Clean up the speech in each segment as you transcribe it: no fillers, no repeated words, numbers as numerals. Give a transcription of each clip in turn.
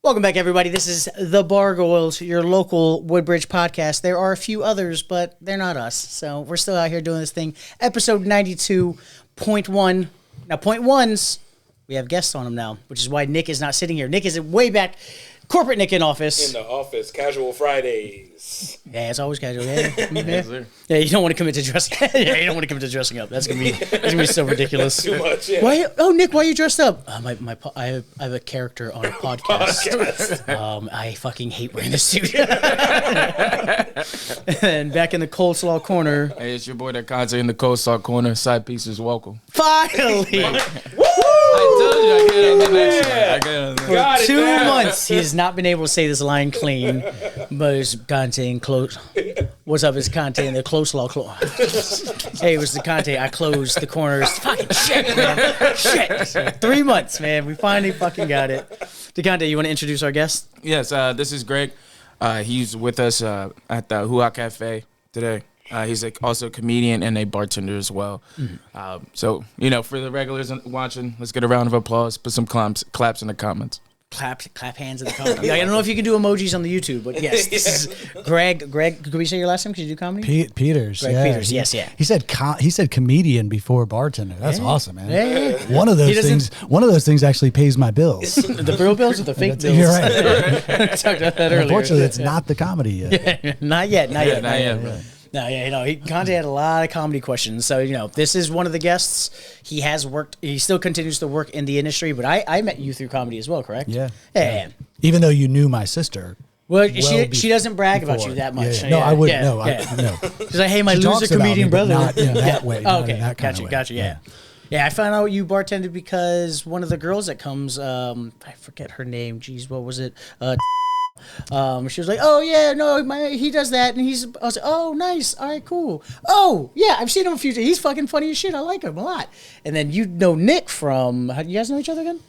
Welcome back, everybody. This is the Bargoyles, your local Woodbridge podcast. There are a few others, but they're not us. So we're still out here doing this thing. Episode 92.1. Now, point ones, we have guests on them now, which is why Nick is not sitting here. Nick is way back, corporate Nick in office. In the office, casual Fridays. Yeah, it's always casual. Yeah, you don't want to commit to dressing. Yeah, you don't want to commit to dressing up. That's gonna be so ridiculous. Too much. Yeah. Why? Oh, Nick, why are you dressed up? I have a character on a podcast. I fucking hate wearing the suit. And back in the coleslaw corner. Hey, it's your boy that Conte in the coleslaw corner. Side pieces, welcome. Finally. I told you I get it. For 2 months, he has not been able to say this line clean, but it's Conte and close. What's up? It's Conte and the coleslaw. Hey, it was the Conte. I closed the corners. Fucking shit, man. Shit. So 3 months, man. We finally fucking got it. DeConte, you want to introduce our guest? Yes, this is Greg. He's with us at the Hua Cafe today. He's also a comedian and a bartender as well. So, for the regulars watching, let's get a round of applause. Put some claps in the comments. Clap hands in the comments. I don't know if you can do emojis on the YouTube, but yes, this is Greg. Greg, could we say your last name? Could you do comedy? Peters. Greg Peters. Yes. He said comedian before bartender. That's awesome, man. Yeah. One of those things actually pays my bills. The real bills or the fake bills? You're right. We talked about that earlier. Unfortunately, it's not the comedy yet. Not yet. Really. No, Conte had a lot of comedy questions. So, this is one of the guests. He has worked, he still continues to work in the industry, but I met you through comedy as well, correct? Yeah. Yeah. Even though you knew my sister. Well, she doesn't brag about you that much. Yeah. No, I wouldn't. No. She's like, hey, my loser comedian brother. Not in that way. Oh, okay. Gotcha. Yeah. Yeah, I found out you bartended because one of the girls that comes, I forget her name. Jeez, what was it? She was like, oh yeah, no, he does that, and I was like, oh nice, all right, cool. Oh yeah, I've seen him a few times. He's fucking funny as shit. I like him a lot. And then you know Nick from, how do you guys know each other again?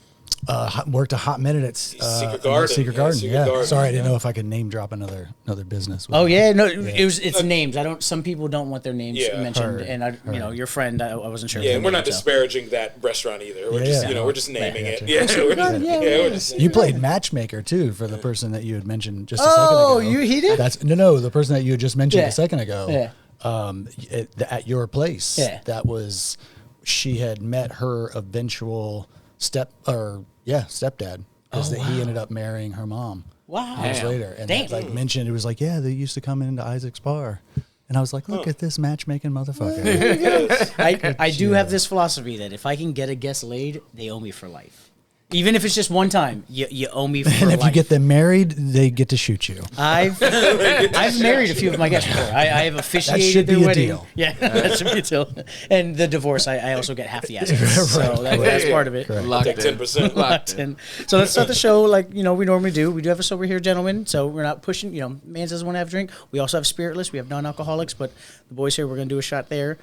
Worked a hot minute at Secret Garden. Secret Garden. Garden. Sorry, I didn't know if I could name drop another business. It's names. Some people don't want their names mentioned, and your friend, I wasn't sure. Yeah, and we're not disparaging that restaurant either. We're we're just naming it. Yeah, so we're just you played matchmaker too for the person that you had mentioned just a second ago. Oh, he did? The person that you had just mentioned a second ago. Yeah. At your place. Yeah. That was, she had met her eventual stepdad because he ended up marrying her mom. Wow. Years later, and that, mentioned it was like, they used to come into Isaac's bar, and I was like, look at this matchmaking motherfucker. I do have this philosophy that if I can get a guest laid, they owe me for life. Even if it's just one time, you owe me for life. And if you get them married, they get to shoot you. I've married a few of my guests before. I have officiated their wedding. Deal. Yeah, that should be a deal. And the divorce, I also get half the assets. So that's part of it. Locked in. 10%. Locked in. So let's start the show like we normally do. We do have a sober here, gentlemen. So we're not pushing. Man doesn't want to have a drink. We also have spiritless. We have non-alcoholics. But the boys here, we're gonna do a shot there.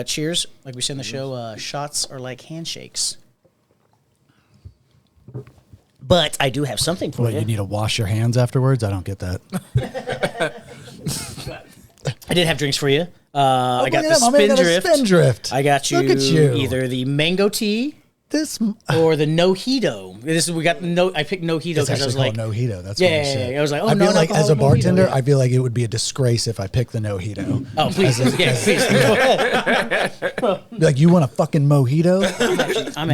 Cheers, like we said in the show. Shots are like handshakes. But I do have something for you. You need to wash your hands afterwards? I don't get that. I did have drinks for you. I got the Spindrift. I got you, Look at you. Either the mango tea or the Nojito. I picked Nojito because I was like, Nojito. That's I was like, I feel like as a bartender, I feel like it would be a disgrace if I picked the Nojito. Oh, please, please. Like, you want a fucking mojito?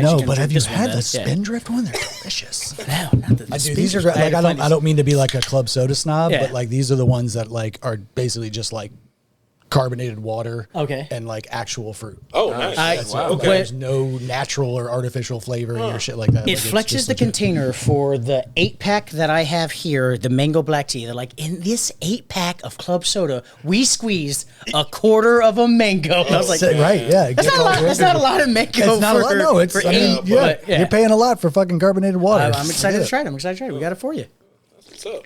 No, but have you had the Spindrift one? They're delicious. No, not the these are like, I don't mean to be like a club soda snob, but like these are the ones that like are basically just like carbonated water, and like actual fruit. Oh, nice. There's no natural or artificial flavoring or shit like that. It flexes the container for the 8-pack that I have here, the mango black tea. They're like, in this 8-pack of club soda, we squeezed a quarter of a mango. And I was like, right, yeah. That's not a lot of mango. It's not a lot. No, it's you're paying a lot for fucking carbonated water. I'm excited to try it. We got it for you. What's up?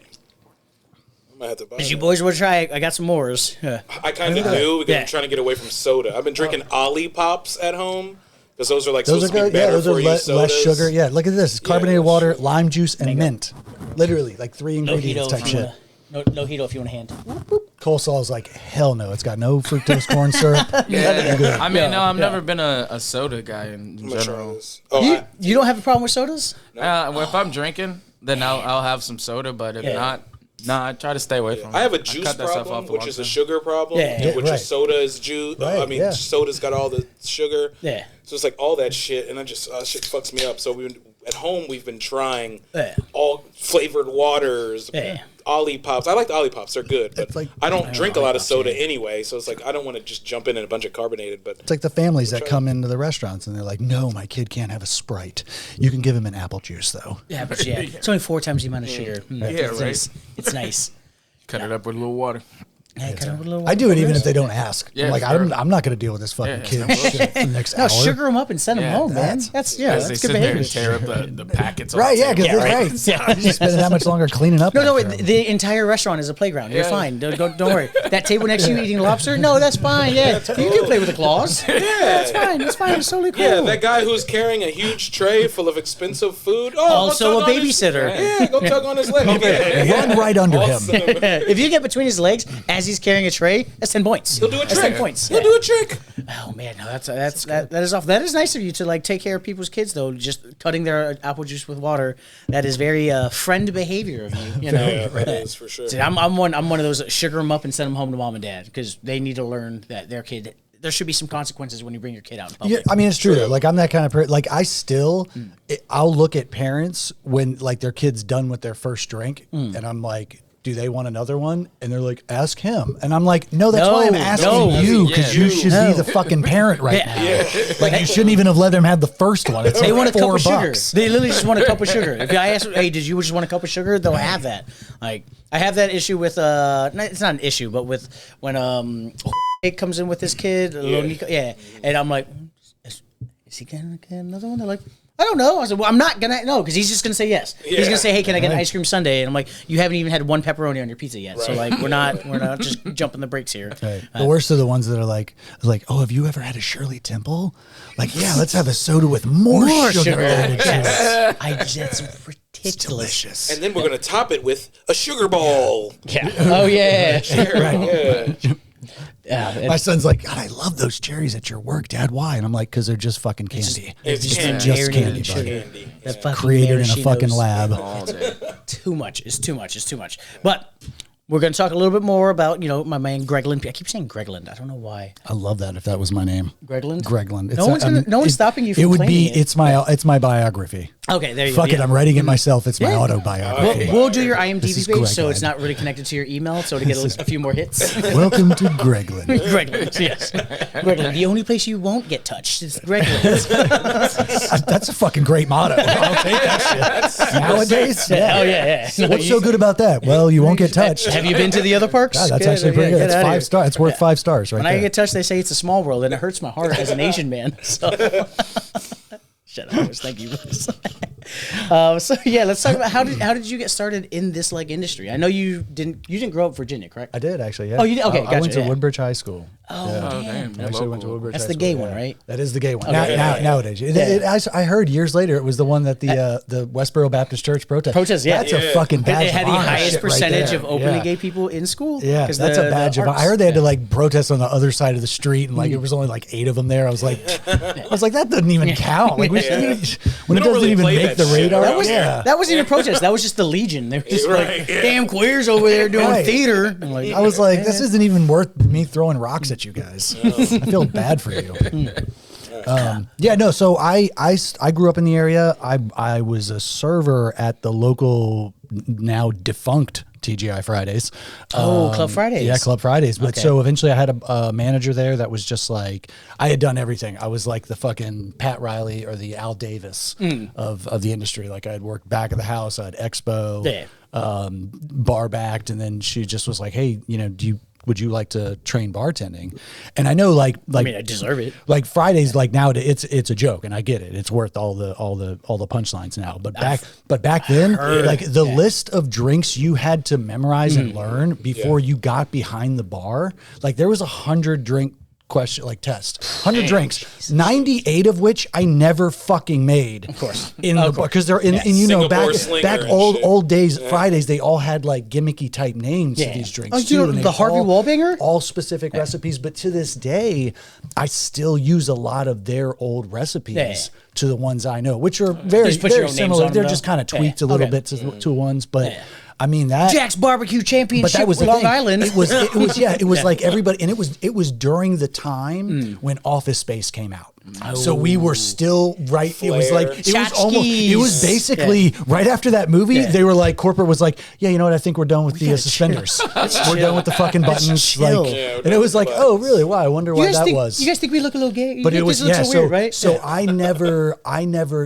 Did you boys want to try? I got some mores. I kind of do because I'm trying to get away from soda. I've been drinking Ollie Pops at home because those are like supposed to be better for you. Less sugar. Yeah, look at this. It's carbonated water, lime juice, and mint. Literally, like 3 ingredients type shit. Nojito if you want a hand. Coleslaw is like, hell no. It's got no fructose corn syrup. Yeah. I mean, I've never been a soda guy in general. You don't have a problem with sodas? If I'm drinking, then I'll have some soda. But if not, I try to stay away from it. I have a juice problem, which is a sugar problem, which is soda is juice. Right, I mean, soda's got all the sugar. Yeah. So it's like all that shit, and shit fucks me up. So at home, we've been trying all flavored waters, Ollie Pops. I like the Ollie Pops; they're good, but I don't drink a lot of soda anyway. So it's like I don't want to just jump in a bunch of carbonated. But it's like the families that come into the restaurants and they're like, "No, my kid can't have a Sprite. You can give him an apple juice, though." Yeah, but it's only 4 times the amount of sugar. It's nice. It's nice. Cut it up with a little water. I do it even if they don't ask. I'm like, I'm not going to deal with this fucking kid shit for the next hour. Sugar them up and send them home, man. That's good behavior. Tear up the packets. Right, because you're spending that much longer cleaning up. No, the entire restaurant is a playground. You're fine. Don't worry. That table next to you eating lobster? No, that's fine. Yeah, you can play with the claws. Yeah, that's fine. It's fine. It's totally cool. Yeah, that guy who's carrying a huge tray full of expensive food. Also a babysitter. Go tug on his leg. Run right under him. If you get between his legs as he's carrying a tray, that's 10 points. He'll do a trick. 10 points. He'll do a trick. Oh man, no, that is off. That is nice of you to like take care of people's kids though. Just cutting their apple juice with water. That is very friend behavior of you. You know, yeah, that is for sure. See, I'm one of those that sugar them up and send them home to mom and dad because they need to learn that their kid. There should be some consequences when you bring your kid out in public. Yeah, I mean, it's true. Like, I'm that kind of person. Like, I'll look at parents when, like, their kid's done with their first drink, and I'm like, do they want another one? And they're like, ask him. And I'm like, no, that's why I'm asking you, because you should be the fucking parent right now. Yeah. Like, you shouldn't even have let them have the first one. It's they like want a cup of sugar. $4. They literally just want a cup of sugar. If I ask, hey, did you just want a cup of sugar? They'll have that. Like, I have that issue with, it's not an issue, but with when comes in with his kid, little Nico, and I'm like, is he gonna get another one? They're like, I don't know. I said, well, I'm not gonna know because he's just gonna say yes. Yeah. He's gonna say, hey, can I get an ice cream sundae? And I'm like, you haven't even had one pepperoni on your pizza yet, so like we're not just jumping the brakes here. Right. The worst are the ones that are like, oh, have you ever had a Shirley Temple? Like, yeah, let's have a soda with more sugar added to it. That's ridiculous. It's delicious. And then we're gonna top it with a sugar ball. Yeah. Oh yeah. Right. Yeah, my son's like, God, I love those cherries at your work, Dad. Why? And I'm like, because they're just fucking candy. It's just candy, candy. Yeah. Created in a fucking lab. Too much. It's too much. But we're going to talk a little bit more about, my man Gregland. I keep saying Gregland. I don't know why. I love that if that was my name. Gregland. No one's stopping you from claiming it. It's my biography. Okay, there you go. Fuck it, I'm writing it myself. It's my autobiography. We'll do your IMDb page so it's not really connected to your email, so to get a few more hits. Welcome to Gregland. Gregland, yes. Gregland, the only place you won't get touched is Gregland. That's a fucking great motto. I'll take that shit. Nowadays? Yeah. Oh, yeah. So what's so good about that? Well, you won't get touched. Have you been to the other parks? God, that's actually pretty good. It's 5 stars. It's worth 5 stars right there. When I get touched, they say it's a small world, and it hurts my heart as an Asian man. So... Shut up. Thank you. Let's talk about how did you get started in this industry? I know you didn't grow up in Virginia, correct? I did actually. Yeah. Oh, you did? Okay, I went to Woodbridge High School. Oh, damn. I actually went to Woodbridge. That's High the School, gay one, right? That is the gay one. Okay. Nowadays, I heard years later it was the one that the Westboro Baptist Church protest. Yeah, that's a fucking badge. It had the highest percentage right of openly gay people in school. Yeah, that's a badge of. I heard they had to protest on the other side of the street, and it was only 8 of them there. I was like, that doesn't even count. When it doesn't even make the radar. That wasn't even a protest. That was just the Legion. They were just damn queers over there doing theater. I was like, this isn't even worth me throwing rocks at you guys. I feel bad for you. So I grew up in the area. I was a server at the local, now defunct TGI Fridays. Club Fridays. Yeah, Club Fridays. But so eventually I had a manager there that was just like, I had done everything. I was like the fucking Pat Riley or the Al Davis of the industry. Like I had worked back of the house. I had expo, bar backed. And then she just was like, hey, would you like to train bartending? And I know I deserve it. Like Fridays, nowadays it's a joke, and I get it. It's worth all the punchlines now. But back then, the list of drinks you had to memorize and learn before you got behind the bar, there was 100 drink question, like test. 100 drinks, 98 of which I never fucking made. Of course. In the bar, because they're in, and you know, back old days, Fridays, they all had like gimmicky type names to these drinks. Oh, you know, the Harvey Wallbanger? All specific recipes. But to this day, I still use a lot of their old recipes to the ones I know, which are very similar. They're just kind of tweaked a little bit to ones, but I mean that Jack's Barbecue Championship, but that was Long Island. It was like everybody, and it was during the time when Office Space came out. So we were still right. It was like it was basically right after that movie. They were like, corporate was like, yeah, you know what? I think we're done with the suspenders. We're done with the fucking buttons. Like, and it was like, oh, really? Wow, I wonder why that was. You guys think we look a little gay? But it was so weird, right? So I never.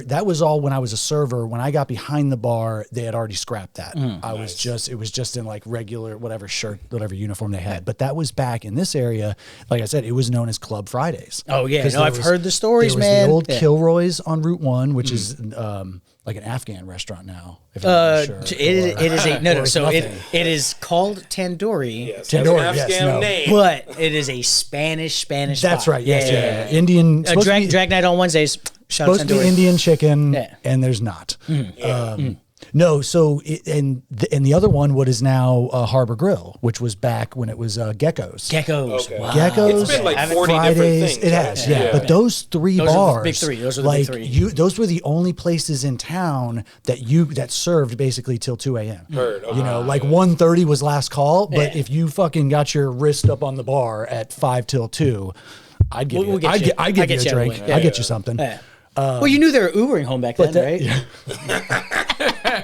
That was all when I was a server. When I got behind the bar, they had already scrapped that. It was just in like regular whatever shirt, whatever uniform they had. But that was back in this area. Like I said, it was known as Club Fridays. Oh yeah, no, I've heard the stories, there was man. The old Kilroy's on Route 1, which is like an Afghan restaurant now. If I'm sure. It is a no. So it is called Tandoori. Yes, Tandoori, Afghan name, but it is a Spanish. That's spot. right. Yes, yeah. Indian. Drag night on Wednesdays. Supposed to be Indian chicken, and there's not. No, so and the other one, what is now Harbor Grill, which was back when it was Geckos. Okay. Wow. Geckos. It's been like 40 Fridays. different things. It has, yeah. But those three bars, big three. Those are the big three. Those were the only places in town that served basically till 2 a.m. Heard. You know, like 1:30 was last call, but if you fucking got your wrist up on the bar at 5 till 2 I'd give you a drink. I'd get you something. Well, you knew they were Ubering home back then, right?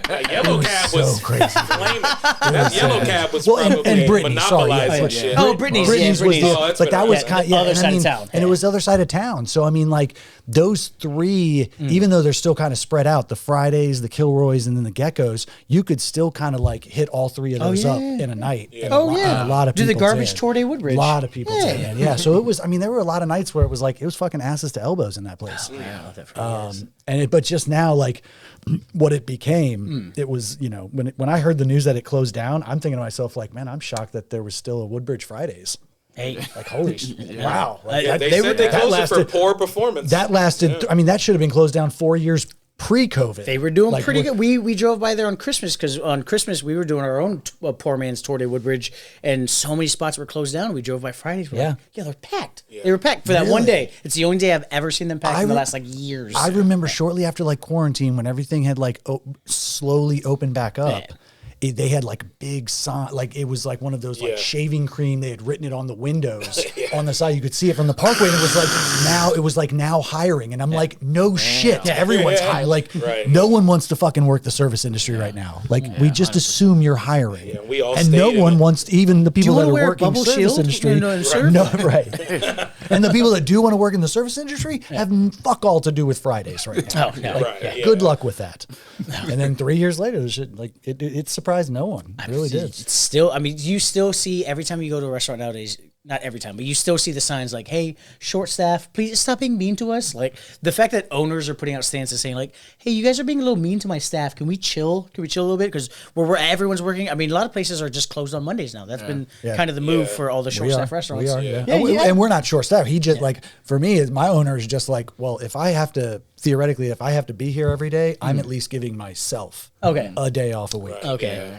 That yellow cab was crazy. Flaming. That yellow cab was probably Brittany, monopolizing shit. Oh, Brittany's was but that was kind of the other side of town. And it was the other side of town. So I mean, like those three, even though they're still kind of spread out, the Fridays, the Kilroys, and then the Geckos, you could still kind of like hit all three of those up in a night. Yeah. And a lot of people do the garbage tour day Woodbridge. A lot of people did. Yeah. So it was. I mean, there were a lot of nights where it was like it was fucking asses to elbows in that place. But just now, like what it became, it was, you know, when I heard the news that it closed down, I'm thinking to myself, like, man, I'm shocked that there was still a Woodbridge Fridays. Hey, like holy wow! Like, they said they closed it for poor performance. That lasted. I mean, that should have been closed down 4 years pre-COVID. They were doing pretty good. We drove by there on Christmas because on Christmas we were doing our own poor man's tour day Woodbridge, and so many spots were closed down. We drove by Fridays. We're like, they're packed. They were packed for that one day. It's the only day I've ever seen them packed in the last like years. I remember shortly after like quarantine when everything had like slowly opened back up. They had like big sign, like it was like one of those like shaving cream. They had written it on the windows on the side. You could see it from the Parkway, and it was like now hiring. And I'm like, no shit, everyone's hiring. Like no one wants to fucking work the service industry right now. Like we just 100%. Assume you're hiring, we all and no one wants to, even the people that are working the service industry. No, right. And the people that do want to work in the service industry have fuck all to do with Fridays right now. Good luck with that. And then 3 years later, the shit like it surprised no one. It really did. It's still, I mean, you still see every time you go to a restaurant nowadays, not every time, but you still see the signs like, hey, short staff, please stop being mean to us. Like the fact that owners are putting out stances saying like, hey, you guys are being a little mean to my staff. Can we chill? Can we chill a little bit? Because everyone's working. I mean, a lot of places are just closed on Mondays now. That's been kind of the move for all the short staff restaurants. We are, and we're not short staff. He just like, for me, my owner is just like, well, if I have to be here every day, I'm at least giving myself a day off a week.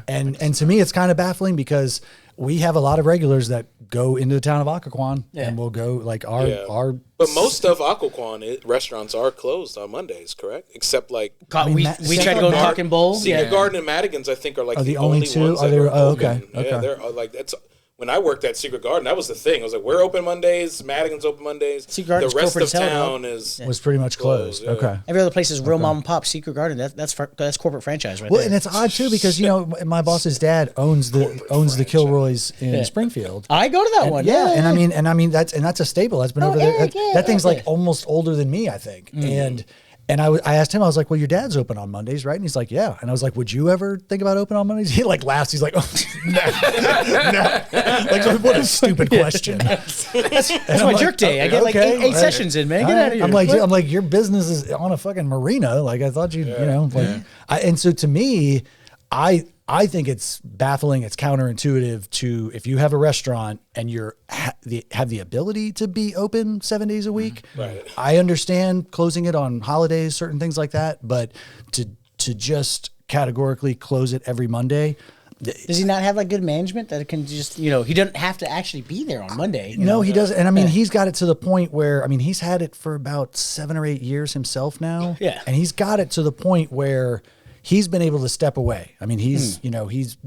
And to me, it's kind of baffling because we have a lot of regulars that go into the town of Occoquan and we'll go like our. But most of Occoquan restaurants are closed on Mondays, correct? Except like we tried to go to Talking Bowl. Secret Garden and Madigan's, I think, are like the only two. Ones okay. Yeah, they're like that's. When I worked at Secret Garden, that was the thing. I was like, we're open Mondays, Madigan's open Mondays. Secret Garden's the rest of town was pretty much closed. Okay. Every other place is real mom and pop. Secret Garden, that's corporate franchise right there. Well, and it's odd too because you know my boss's dad owns the Kilroy's in Springfield. I go to that one. And I mean that's a staple. That's been over there. That thing's like almost older than me, I think. And I asked him, I was like, well, your dad's open on Mondays, right? And he's like, yeah. And I was like, would you ever think about open on Mondays? He like laughs. He's like, oh, no. Like, what a stupid question. That's my jerk day. I get like eight sessions in, man. Get out of here. I'm like, your business is on a fucking marina. Like, I thought and so to me, I think it's baffling. It's counterintuitive to if you have a restaurant and you're have the ability to be open 7 days a week. Right. I understand closing it on holidays, certain things like that, but to just categorically close it every Monday. Does he not have like good management that can just, he doesn't have to actually be there on Monday? No, he doesn't. And I mean, he's got it to the point where, I mean, he's had it for about 7 or 8 years himself now. Yeah. And he's got it to the point where he's been able to step away. I mean, he's, he's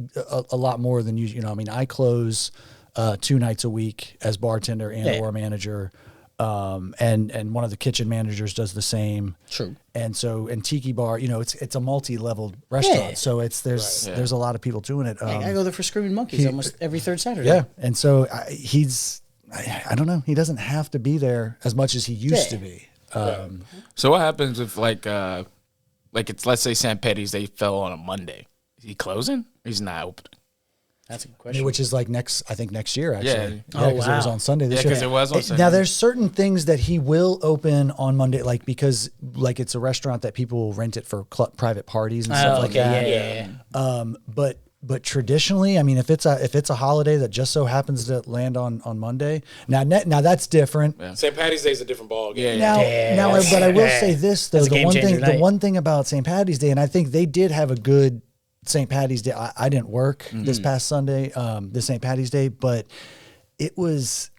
a lot more than usual. I mean, I close 2 nights a week as bartender and or manager. And one of the kitchen managers does the same. True. And so, and Tiki Bar, it's a multi-level restaurant. Yeah. So there's a lot of people doing it. I go there for Screaming Monkeys almost every third Saturday. Yeah. And so I don't know. He doesn't have to be there as much as he used to be. So what happens if like it's, let's say St. Patty's Day fell on a Monday? Is he closing? He's not open. That's a good question. Which is like next year, actually. Yeah. Because it was on Sunday this year. because it was on Sunday. Now, there's certain things that he will open on Monday, like because like it's a restaurant that people will rent it for private parties and stuff like that. Yeah. But traditionally, I mean, if it's a holiday that just so happens to land on Monday, now that's different. Yeah. St. Patty's Day is a different ball game. But I will say this though: the one thing about St. Patty's Day, and I think they did have a good St. Patty's Day. I didn't work this past Sunday, this St. Patty's Day, but it was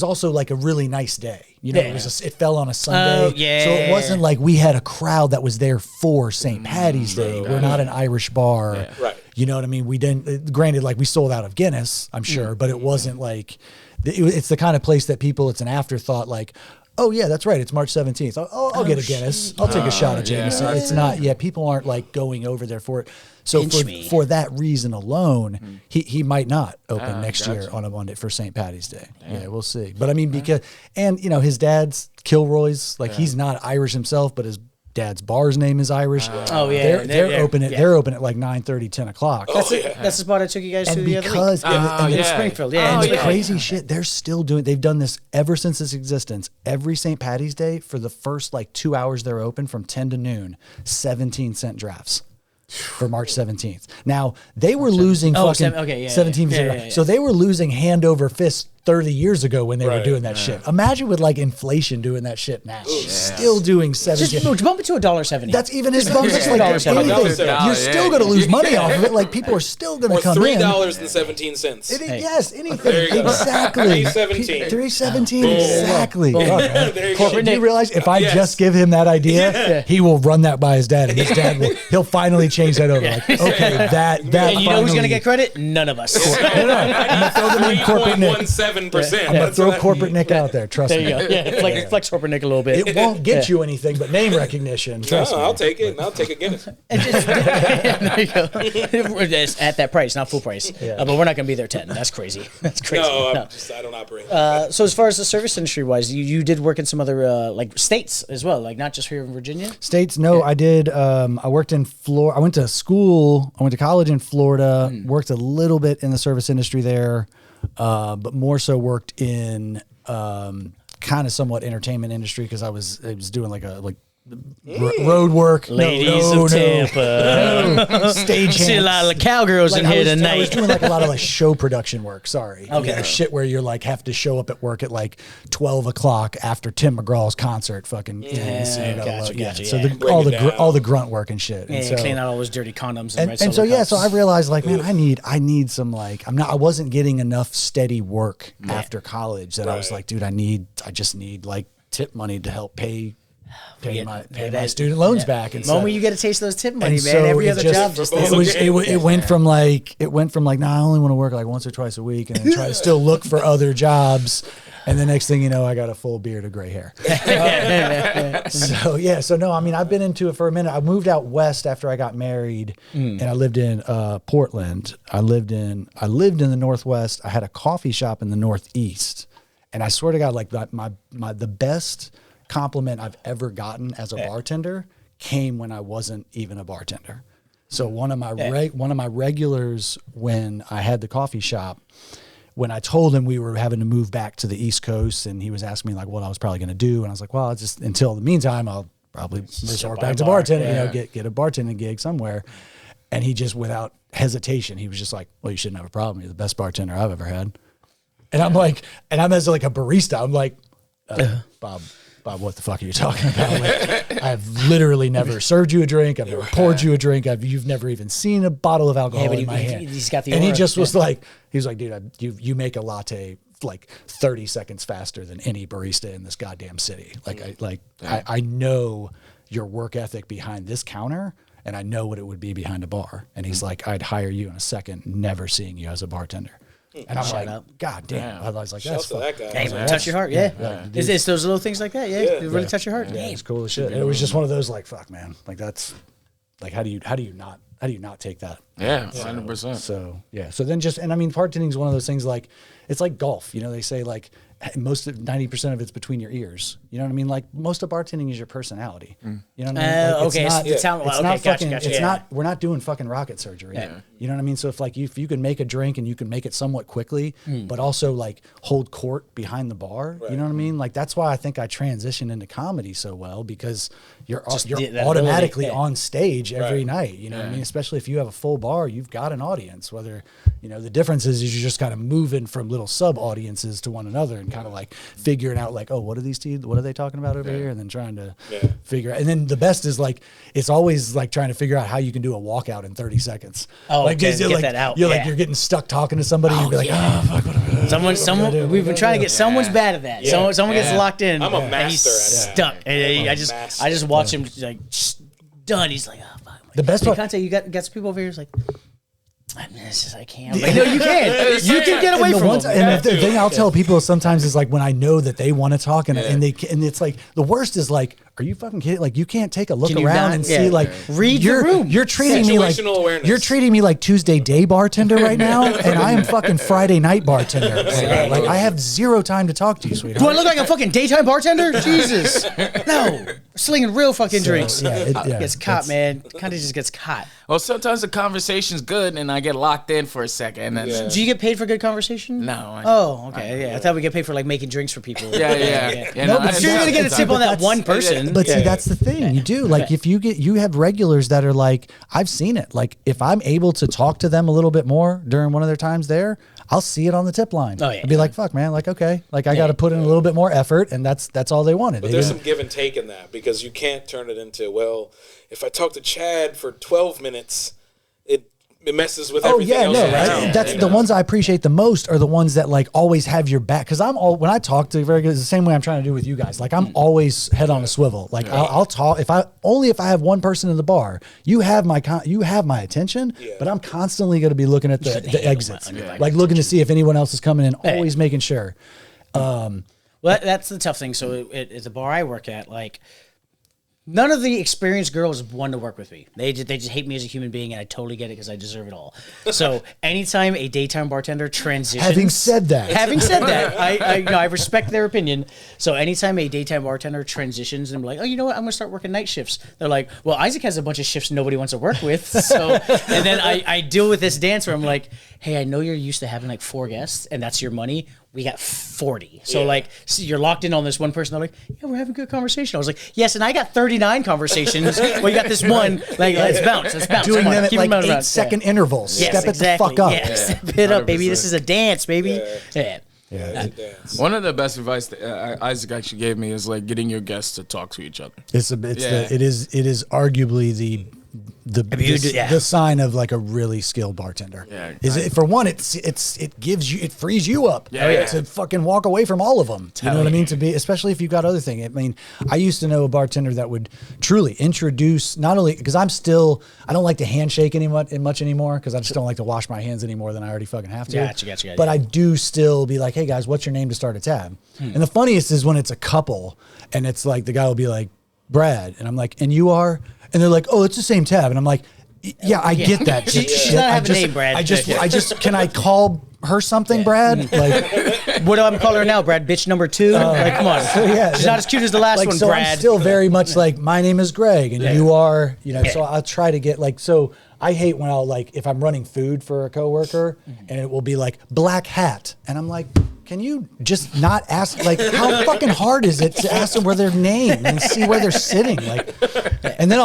also like a really nice day. It fell on a Sunday. So it wasn't like we had a crowd that was there for St. Patty's Day. We're not an Irish bar. Yeah. Right. You know what I mean? We didn't, granted, like we sold out of Guinness, I'm sure, but it wasn't like, it's the kind of place that it's an afterthought, like, oh yeah, that's right. It's March 17th. I'll get a Guinness. I'll take a shot of Jameson. It's not. Yeah, people aren't like going over there for it. So for that reason alone, he might not open next year on a Monday for St. Patty's Day. Yeah, we'll see. But I mean, because his dad's Kilroy's. Like he's not Irish himself, but his dad's bar's name is Irish. They're open at They're open at like 9:30, 10 o'clock. That's the spot I took you guys to the other week. In Springfield. Crazy shit. They're still doing. They've done this ever since its existence. Every St. Patty's Day for the first like 2 hours they're open from 10 to noon. 17-cent drafts for March 17th. Now they were losing 17%. So they were losing hand over fist 30 years ago when they were doing that shit. Imagine with like inflation doing that shit now. Still doing 17. Just bump it to $1.70. That's even his bump. It's like anything. You're still going to lose money off of it. Like people are still going to come in. $3.17. Yes, anything. Exactly. $3.17. Exactly. Do you realize if I just give him that idea, he will run that by his dad, and his dad he'll finally change that over. Like, okay, that. And you know who's going to get credit? None of us. I'm going to throw them in corporate Nick. 7%. I'm going to throw corporate Nick out there. Trust me. There you go. Yeah, flex corporate Nick a little bit. It won't get you anything but name recognition. Trust me. I'll take it. I'll take a Guinness. There you go. It's at that price, not full price. But we're not going to be there 10. That's crazy. That's crazy. No, I don't operate. So as far as the service industry wise, you did work in some other like states as well, like not just here in Virginia? States, no. I did. I worked in Florida. I went to school. I went to college in Florida. Worked a little bit in the service industry there. But more so worked in kind of somewhat entertainment industry because I was doing like road work. Ladies of Tampa. Stage hands. See a lot of cowgirls in here tonight. I was doing like a lot of like show production work. Sorry. Okay. Shit where you're like have to show up at work at like 12 o'clock after Tim McGraw's concert. Fucking Gotcha. So all the grunt work and shit. And so, clean out all those dirty condoms and so I realized like, man, I need some like I wasn't getting enough steady work after college that I was like, dude, I just need like tip money to help pay my student loans back. And the moment you get a taste of those tip money, man, so every other job just it went from like I only want to work like once or twice a week and then try to still look for other jobs. And the next thing you know, I got a full beard of gray hair. So no, I mean, I've been into it for a minute. I moved out west after I got married, and I lived in Portland. I lived in the Northwest. I had a coffee shop in the Northeast, and I swear to God, like the best compliment I've ever gotten as a bartender came when I wasn't even a bartender. So one of my regulars when I had the coffee shop, when I told him we were having to move back to the East Coast, and he was asking me like what I was probably going to do, and I was like, well, just until the meantime, I'll probably resort back to bartending, get a bartending gig somewhere. And he just, without hesitation, he was just like, well, you shouldn't have a problem. You're the best bartender I've ever had. And I'm like, and I'm as like a barista, I'm like, Bob, what the fuck are you talking about? Like, I've literally never served you a drink. I've never poured you a drink. You've never even seen a bottle of alcohol in my hand. He's got the and aura. he just was like, he was like, dude, you make a latte like 30 seconds faster than any barista in this goddamn city. Like, I know your work ethic behind this counter, and I know what it would be behind a bar. And he's like, I'd hire you in a second, never seeing you as a bartender. And I'm like, God damn. I was like, that's that guy. Hey, touch your heart, It's those little things like that, it really touch your heart. Yeah, it's cool as shit. And it was just one of those like, fuck, man. Like that's like, how do you not take that? Yeah, 100%. So yeah. So then just, and I mean, bartending is one of those things like, it's like golf. You know, they say like most of 90% of it's between your ears. You know what I mean? Like most of bartending is your personality. You know what I mean? Like, okay, it's not, we're not doing fucking rocket surgery. Yeah. You know what I mean? So if you can make a drink and you can make it somewhat quickly, but also like hold court behind the bar, you know what I mean? Like that's why I think I transitioned into comedy so well, because you're automatically on stage every night. You know what I mean? Especially if you have a full bar, you've got an audience. Whether, you know, the difference is you're just kind of moving from little sub audiences to one another and kind of like figuring out like, oh, what are these two? What are they talking about over here? And then trying to figure out. And then the best is like, it's always like trying to figure out how you can do a walkout in 30 seconds. Oh, like, get like, that out. You're like, you're getting stuck talking to somebody and you'll be like, oh, fuck, someone, we've been trying to get, someone's bad at that. Someone gets locked in. I'm a master and he's at stuck. that. And I just watch him like done. He's like, oh, fuck. The best part. You can't tell you got some people over here who's like, I can't. Like, no, you can. You can get away from them. And the thing I'll tell people sometimes is like when I know that they want to talk and it's like the worst is like, are you fucking kidding? Like you can't take a look around and see like read the room. You're treating me like awareness. You're treating me like Tuesday day bartender right now, and I am fucking Friday night bartender. Like I have zero time to talk to you, sweetheart. Do I look like a fucking daytime bartender? Jesus, no, slinging real fucking drinks. Gets caught, man. Kind of just gets caught. Well, sometimes the conversation's good, and I get locked in for a second. And then, do you get paid for good conversation? No. Okay. I thought we get paid for like making drinks for people. Yeah. No, but you're gonna get a tip on that one person. But see, that's the thing. You do like if you have regulars that are like, I've seen it. Like if I'm able to talk to them a little bit more during one of their times there, I'll see it on the tip line. I'd be like, fuck, man. Like, okay, like I got to put in a little bit more effort, and that's all they wanted. But there's some give and take in that, because you can't turn it into, well, if I talk to Chad for 12 minutes, it messes with everything else. Right? That's the ones I appreciate the most are the ones that like always have your back. Because when I talk to regulars, the same way I'm trying to do with you guys. Like I'm always head on a swivel. Like I'll talk if I have one person in the bar. You have my attention, but I'm constantly going to be looking at the exits, like looking to see if anyone else is coming in. Always making sure. Well, that's the tough thing. So at the bar I work at, like. None of the experienced girls want to work with me. They just hate me as a human being, and I totally get it because I deserve it all. So anytime a daytime bartender transitions... Having said that, I respect their opinion. So anytime a daytime bartender transitions and I'm like, oh, you know what? I'm going to start working night shifts. They're like, well, Isaac has a bunch of shifts nobody wants to work with. So, and then I deal with this dance where I'm like, hey, I know you're used to having like 4 guests, and that's your money. We got 40. So you're locked in on this one person. They're like, yeah, we're having a good conversation. I was like, yes, and I got 39 conversations. Well, you got this one. Like, let's bounce. Doing them at like 8-second intervals. Yes, Step it the fuck up. Yeah, step it up, baby. This is a dance, baby. Yeah. One of the best advice that Isaac actually gave me is like getting your guests to talk to each other. It is arguably the sign of like a really skilled bartender. For one, it frees you up to fucking walk away from all of them. You know what I mean? To be, especially if you've got other things. I mean, I used to know a bartender that would truly introduce, not only because I don't like to handshake much anymore because I just don't like to wash my hands any more than I already fucking have to. Gotcha. But I do still be like, hey guys, what's your name to start a tab? And the funniest is when it's a couple and it's like the guy will be like, Brad, and I'm like, and you are? And they're like, oh, it's the same tab. And I'm like, yeah, I get that. She's not having a name, Brad. I just, can I call her something, Brad? Like, what do I call her now, Brad? Bitch number 2? Like, come on. She's not as cute as the last one, Brad. I'm still very much like, my name is Greg, and you are, so I'll try to get like, so I hate when I'll like, if I'm running food for a coworker, and it will be like, black hat. And I'm like, can you just not ask, like, how fucking hard is it to ask them where their name and see where they're sitting? Like, and then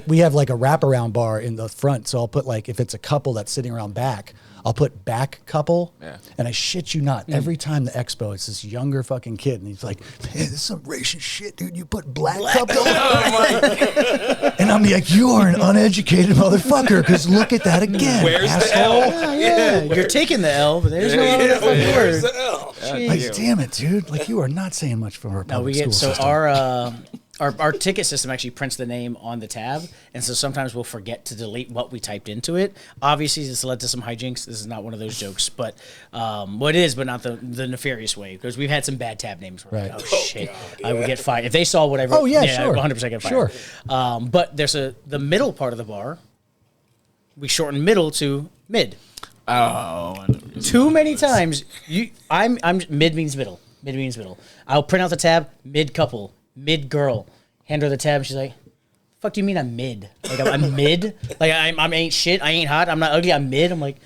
we have like a wraparound bar in the front. So I'll put like, if it's a couple that's sitting around back, I'll put back couple. Yeah. And I shit you not, every time the expo, it's this younger fucking kid. And he's like, man, this is some racist shit, dude. You put black couple. And I'm like, you are an uneducated motherfucker, because look at that again. Where's asshole. the L? Yeah. You're taking the L, but there's no other fucking word. Where's the L? Like, damn it, dude. Like, you are not saying much from our public school system. Our ticket system actually prints the name on the tab, and so sometimes we'll forget to delete what we typed into it. Obviously, this led to some hijinks. This is not one of those jokes, but what it is, but not the nefarious way, because we've had some bad tab names. Right. Like, oh shit, God, yeah. I would get fired if they saw what I wrote. Oh yeah, sure, 100% get fired. Sure. But there's the middle part of the bar. We shorten middle to mid. Oh, too many times. I'm mid means middle. Mid means middle. I'll print out the tab. Mid couple. Mid girl. Hand her the tab. And she's like, "Fuck do you mean I'm mid? Like I'm mid? Like I ain't shit. I ain't hot. I'm not ugly. I'm mid." I'm like,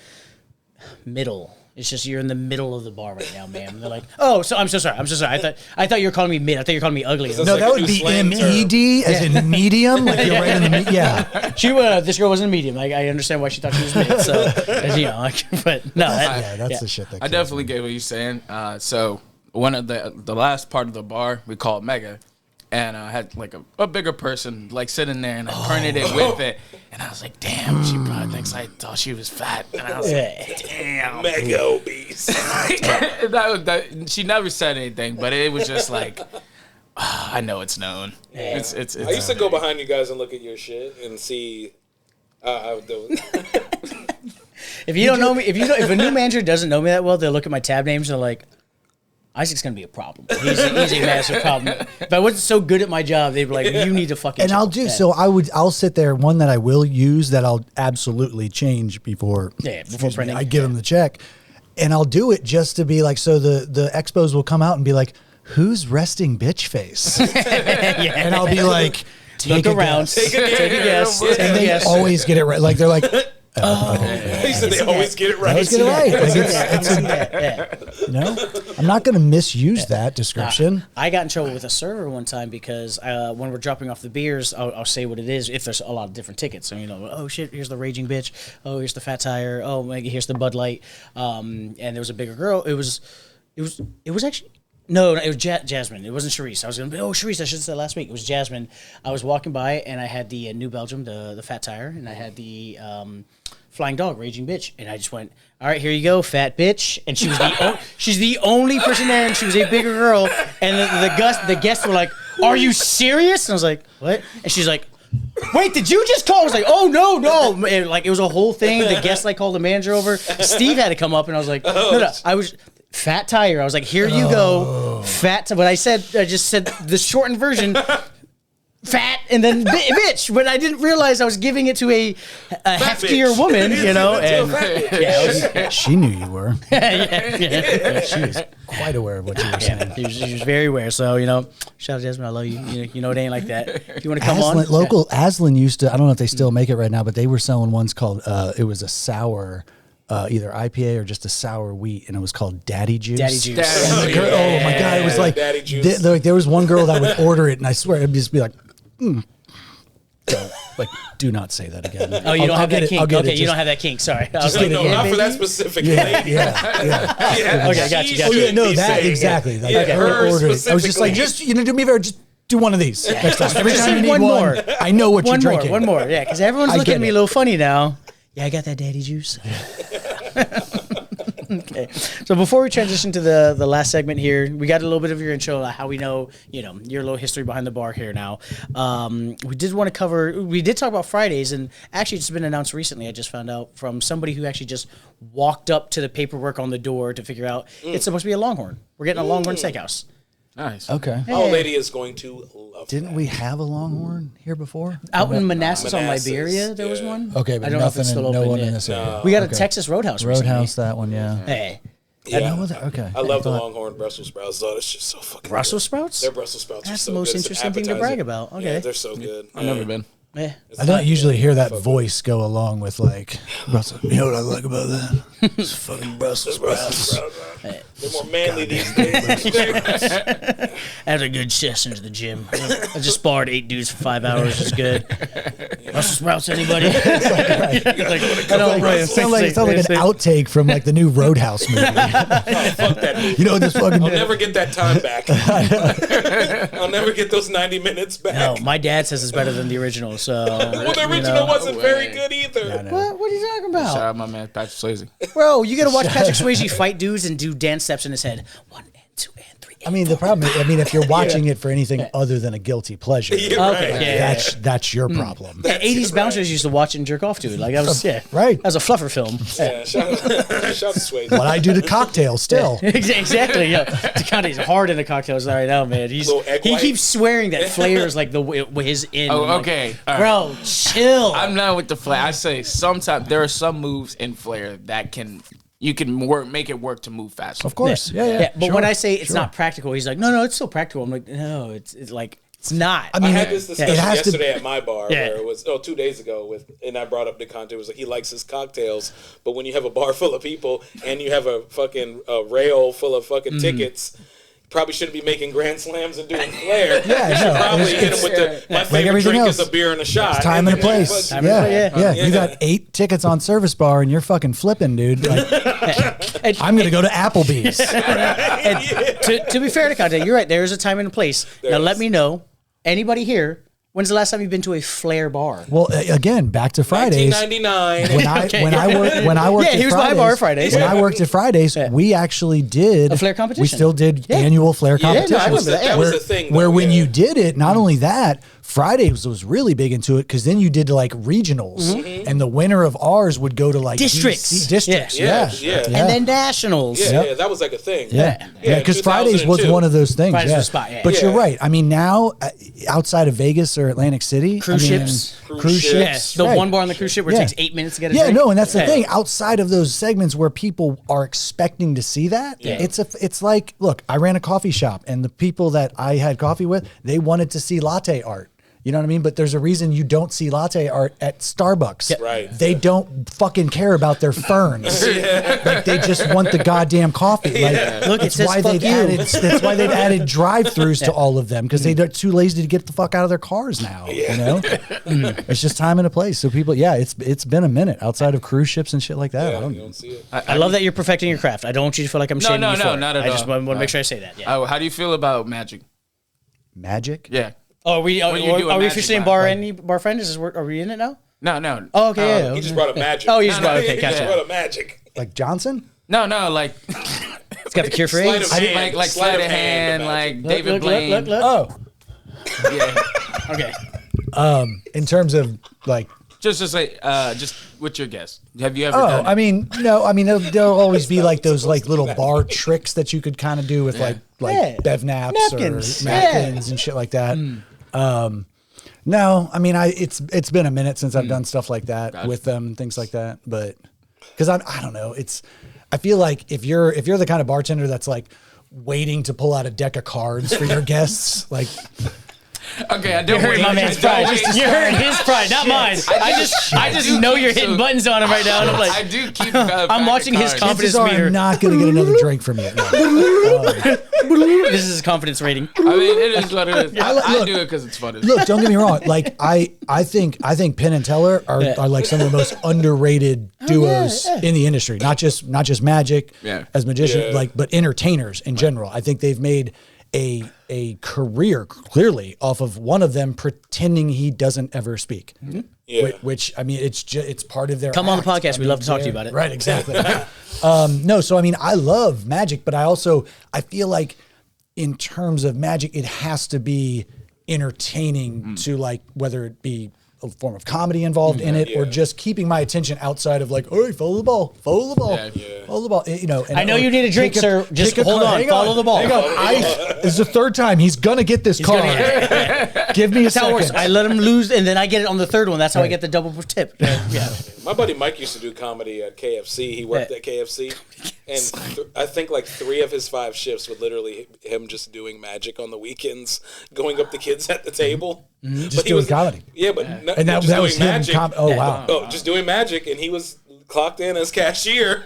middle. It's just you're in the middle of the bar right now, ma'am. And they're like, "Oh, so I'm so sorry. I'm so sorry. I thought you were calling me mid. I thought you were calling me ugly." No, that would be MED, as in medium. Like you're right in the yeah. This girl wasn't a medium. I understand why she thought she was mid. So but no, that's the shit. I definitely get what you're saying. So one of the last part of the bar we call it Mega. And I had like a bigger person like sitting there, and I printed it with it, and I was like, "Damn, she probably thinks I thought she was fat." And I was like, "Damn, mega obese." She never said anything, but it was just like, I know it's known. Yeah. It's I used to go behind you guys and look at your shit and see. If you don't know me, if a new manager doesn't know me that well, they'll look at my tab names and they're like, Isaac's gonna be a problem. He's a massive problem. If I wasn't so good at my job, they'd be like, "You need to fucking." And I'll do that. So. I'll sit there. One that I will use that I'll absolutely change before. Yeah, before printing. I give them the check, and I'll do it just to be like, so the expos will come out and be like, "Who's resting bitch face?" And I'll be like, "Take a guess. Take a guess." And they always get it right. Like they're like. He said they always get it right. Always get it right. I'm not going to misuse that description. I got in trouble with a server one time because when we're dropping off the beers, I'll say what it is if there's a lot of different tickets. So oh shit, here's the Raging Bitch. Oh, here's the Fat Tire. Oh, maybe here's the Bud Light. And there was a bigger girl. It was actually. No, it was Jasmine. It wasn't Charisse. I was going to be, Charisse, I should have said last week. It was Jasmine. I was walking by, and I had the New Belgium, the Fat Tire, and I had the Flying Dog, Raging Bitch. And I just went, "All right, here you go, fat bitch." And she was she's the only person there, and she was a bigger girl. And the guests were like, "Are you serious?" And I was like, "What?" And she's like, "Wait, did you just call?" I was like, "Oh, no." And, like, it was a whole thing. The guest, called the manager over. Steve had to come up, and I was like, no. I was... Fat Tire. I was like, "Here you go, fat." But I just said the shortened version, fat, and then bitch. But I didn't realize I was giving it to a heftier woman, And she knew you were. Yeah. She was quite aware of what you were saying. She was very aware. So shout out Jasmine, I love you. You know it ain't like that. If you want to come on, local Aslan used to. I don't know if they still make it right now, but they were selling ones called. It was a sour. Either IPA or just a sour wheat, and it was called Daddy Juice. Daddy Juice. Oh my God, it was like Daddy Juice. There was one girl that would order it, and I swear it'd just be like, So, do not say that again. Oh, you don't have that kink. Okay, you don't have that kink. Sorry. Not for that specific lady. Yeah. Okay, got you. Oh yeah, no, that exactly. Her I was just like, do me a favor, just do one of these next time. Every time you need one more, I know what you're drinking. One more, yeah, because everyone's looking at me a little funny now. Yeah, I got that daddy juice. Okay. So before we transition to the last segment here, we got a little bit of your intro, how we know, your little history behind the bar here now. We did talk about Fridays, and actually it's been announced recently. I just found out from somebody who actually just walked up to the paperwork on the door to figure out it's supposed to be a Longhorn. We're getting a Longhorn Steakhouse. Nice. Okay. My old lady is going to love Didn't we have a Longhorn here before? Out in Manassas on Liberia, there was one. Okay, but I don't know if it's still open one yet. in this area. We got a Texas Roadhouse recently. Roadhouse, that one, yeah. Hey. Yeah. Okay. I love the Longhorn Brussels sprouts. Oh, it's just so fucking Brussels good. sprouts? Their Brussels sprouts That's are so the most good. interesting thing to brag about. Okay. Yeah, they're so good. I've never been. Yeah. I don't usually hear that voice go along with like, Brussels. You know what I like about that? It's fucking Brussels sprouts. They're more manly these days. I had a good session to the gym. I just sparred 8 dudes for 5 hours. It's good. Brussels sprouts, anybody? It sounds like an outtake from like the new Roadhouse movie. Fuck that movie. You know this fucking. I'll never get that time back. I'll never get those 90 minutes back. No, my dad says it's better than the original. So well, the original wasn't very good either. What are you talking about? Shout out my man Patrick Swayze. Bro, you gotta watch Patrick Swayze fight dudes and do dance steps in his head. 1 and 2 and 3. I mean, the problem is, if you're watching it for anything other than a guilty pleasure, that's your problem. The 80s bouncers used to watch it and jerk off to it. Like I was, right. That was a fluffer film. Yeah, shout out to Swayze. What I do to cocktails still. Exactly. Yeah, DeConte's hard into cocktails right now, man. He keeps swearing that Flair is like his in. Oh, okay. Like, bro, chill. I'm not with the Flair. I say sometimes there are some moves in Flair that you can make it work to move faster. Of course. Yeah. But when I say it's not practical, he's like, no, it's still practical. I'm like, no, it's like. It's not. I had this discussion yesterday at my bar where it was 2 days ago and I brought up DeConte. It was like he likes his cocktails, but when you have a bar full of people and you have a fucking rail full of fucking tickets, you probably shouldn't be making grand slams and doing Flair. You should probably hit him with my favorite drink is a beer and a shot. It's time and a place. You got 8 tickets on service bar and you're fucking flipping, dude. Like, I'm gonna go to Applebee's. To be fair to DeConte, you're right. There is a time and a place. Now let me know. Anybody here? When's the last time you've been to a Flair bar? Well, again, back to Fridays. 1999. When I worked here's my bar Fridays. When I worked at Fridays, we actually did a Flair competition. We still did annual Flair competitions. I remember that. That was the thing. Where when you did it, not only that, Fridays was really big into it because then you did like regionals, and the winner of ours would go to like districts, districts, and then nationals. Yeah, that was like a thing. Yeah, because Fridays was one of those things. Fridays was a spot. But you're right. I mean, now outside of Vegas or Atlantic City, cruise ships. The one bar on the cruise ship where it takes 8 minutes to get a drink. Yeah, no, and that's the thing. Outside of those segments where people are expecting to see that, it's like, look, I ran a coffee shop, and the people that I had coffee with, they wanted to see latte art. You know what I mean? But there's a reason you don't see latte art at Starbucks. Right. They don't fucking care about their ferns. Like they just want the goddamn coffee. Like, look, that's why they've added drive-throughs to all of them because they're too lazy to get the fuck out of their cars now. You know, it's just time and a place. So people, it's been a minute outside of cruise ships and shit like that. I don't see it. I love that you're perfecting your craft. I don't want you to feel like I'm shaming you for it. No, not at all. I just want to make sure I say that. Yeah. How do you feel about Magic? Magic? Yeah. Oh, are we officially in bar friend? Are we in it now? No. Oh, okay. Yeah. He just brought up Magic. Oh, he just brought up Magic. Like Johnson? No, like it's got the cure for AIDS. Like sleight of hand, like David Blaine. Look. Oh, yeah. Okay. In terms of like. Just what's your guess? Have you ever done it? I mean, no. I mean, there'll always be like those like little bar tricks that you could kind of do with like bev naps napkins. Or napkins and shit like that. No, I mean, it's been a minute since I've done stuff like that with them and things like that. But because I don't know, I feel like if you're the kind of bartender that's like waiting to pull out a deck of cards for your guests, like. Okay, I don't hurt my man's pride. You're hurting his pride, not mine. I just know you're hitting buttons on him right now, and I'm like, I do keep. I'm watching his confidence meter. I'm not going to get another drink from you. This is his confidence rating. I mean, it is what it is. I do it because it's fun. Look, don't get me wrong. Like I think Penn and Teller are like some of the most underrated duos in the industry. Not just Magic as magicians, but entertainers in general. I think they've made a career clearly off of one of them pretending he doesn't ever speak. Yeah. Which I mean, it's part of their. Come on the podcast. We love to talk to you about it. Right. Exactly. No. So I mean, I love Magic, but I feel like in terms of Magic, it has to be entertaining to like whether it be a form of comedy involved in it or just keeping my attention outside of like, all right, follow the ball, follow the ball. You know, and, I know you need a drink, sir. Just hold on, follow the ball. This is the third time he's gonna get this card. Give Give me a That's how it works. second. I let him lose, and then I get it on the third one. That's how I get the double tip. Yeah. My buddy Mike used to do comedy at KFC. He worked at KFC, and I think like 3 of his 5 shifts would literally him just doing magic on the weekends, going up to kids at the table. Just doing comedy. Yeah, but And that was him. magic. Wow. Oh, just doing magic, and he was clocked in as cashier.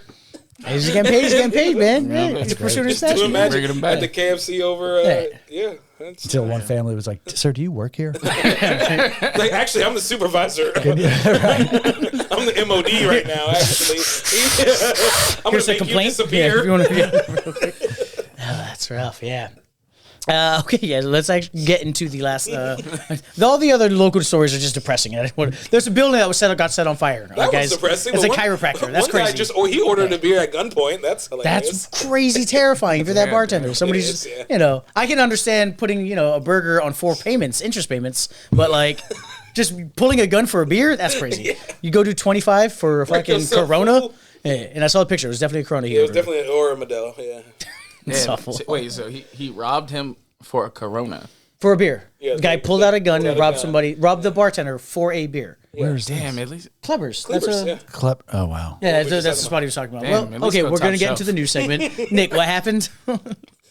He's getting paid, man. Yeah, he's pursuing his Just doing passion. magic at the KFC over. Yeah. Until one family was like, "Sir, do you work here?" Like, actually, I'm the supervisor. I'm the MOD right now. Actually, I'm Here's gonna a make complaint. you disappear. That's rough. Yeah. Okay, yeah. Let's actually get into the last. All the other local stories are just depressing. There's a building that got set on fire. That guys. was depressing. It's a chiropractor. That's one crazy. Guy he ordered a beer at gunpoint. That's hilarious. That's crazy terrifying for that bartender. Somebody's, I can understand putting, a burger on 4 interest payments, but like, just pulling a gun for a beer, that's crazy. Yeah. You go do 25 for a fucking Corona. Yeah, and I saw the picture. It was definitely a Corona. It was definitely or a Modelo. Yeah. So he robbed him for a Corona. For a beer. Yeah, the guy pulled out a gun and robbed the bartender for a beer. Where's Damn, at least Kleber's. Oh, wow. Yeah, that's the spot he was talking about. Damn, Well, okay, we're going to get into the news segment. Nick, what happened?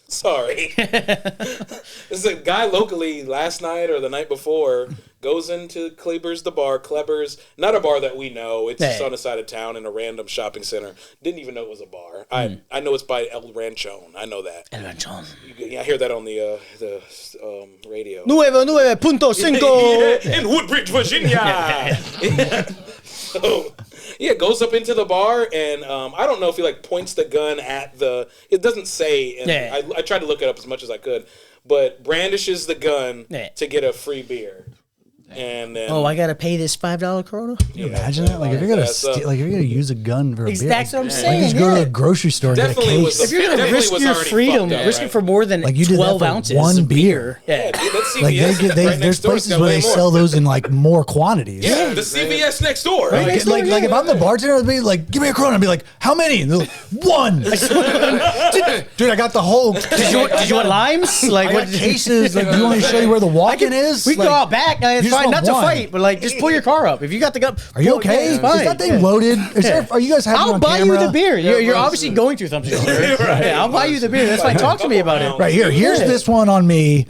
Sorry. There's a guy locally last night or the night before goes into Kleber's, the bar. Kleber's, not a bar that we know. It's just on the side of town in a random shopping center. Didn't even know it was a bar. I know it's by El Ranchon. I know that. El Ranchon. I hear that on the radio. 9.5. In Woodbridge, Virginia. So, goes up into the bar, and I don't know if he points the gun at the. It doesn't say. And I tried to look it up as much as I could, but brandishes the gun to get a free beer. And then, I gotta pay this $5 Corona. Can you imagine that? Like if you're gonna use a gun for a beer, that's what I'm saying. Just go to a grocery store and get a case. If you're gonna risk your freedom, risk it for more than 12 ounces. One beer. Yeah, dude, that's CVS. Like there's places where they sell those in more quantities. Yeah, the CVS next door. Like if I'm the bartender, I'd be like, give me a Corona. I'd be like, how many? Like, 1. Dude, I got the whole. Did you want limes? Like what cases? Like, do you want me to show you where the walk-in is? We can go out back. It's fine, not to fight, but just pull your car up. If you got the gun, are you okay? Is that thing loaded? Are you guys having? I'll buy you the beer. You're obviously going through something. I'll buy you the beer. That's fine. Talk to me about it. Right here. Here's this one on me.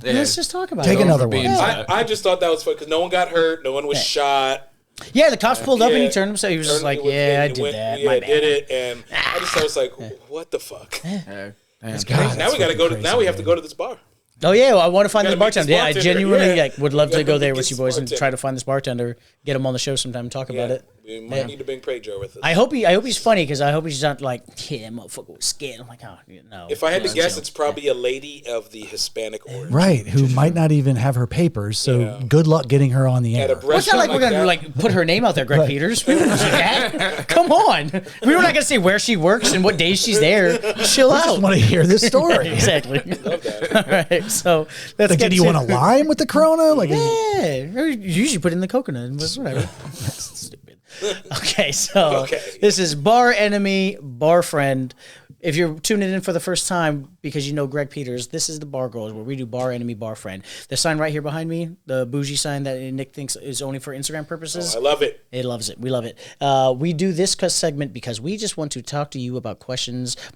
Let's just talk about it. Take another one. I just thought that was fun because no one got hurt, no one was shot. Yeah, the cops pulled up and he turned himself. He was just like, I did that. Yeah, I did it, and I was like, what the fuck? Now we gotta go to. Now we have to go to this bar. Oh yeah, I want to find this bartender. Yeah, I genuinely would love to go there with you boys and try to find this bartender, get him on the show sometime, and talk about it. We might need to bring Pedro with us. I hope he's funny because I hope he's not like, yeah, motherfucker was scared. I'm like, oh no. If I had to guess, it's probably a lady of the Hispanic origin, right? Who might not even have her papers. So good luck getting her on the air. It's not like we're gonna put her name out there, Greg Peters. We don't do that. Come on, we're not gonna say where she works and what days she's there. Chill out. I just want to hear this story. Exactly. Love that. All right, so let's get. Do you want a lime with the Corona? Like, you usually put in the coconut, but whatever. That's stupid. Okay, so this is Bar Enemy, Bar Friend. If you're tuning in for the first time because you know Greg Peters, this is the Bargoyles where we do Bar Enemy, Bar Friend. The sign right here behind me, the bougie sign that Nick thinks is only for Instagram purposes. I love it. It loves it. We love it. We do this segment because we just want to talk to you about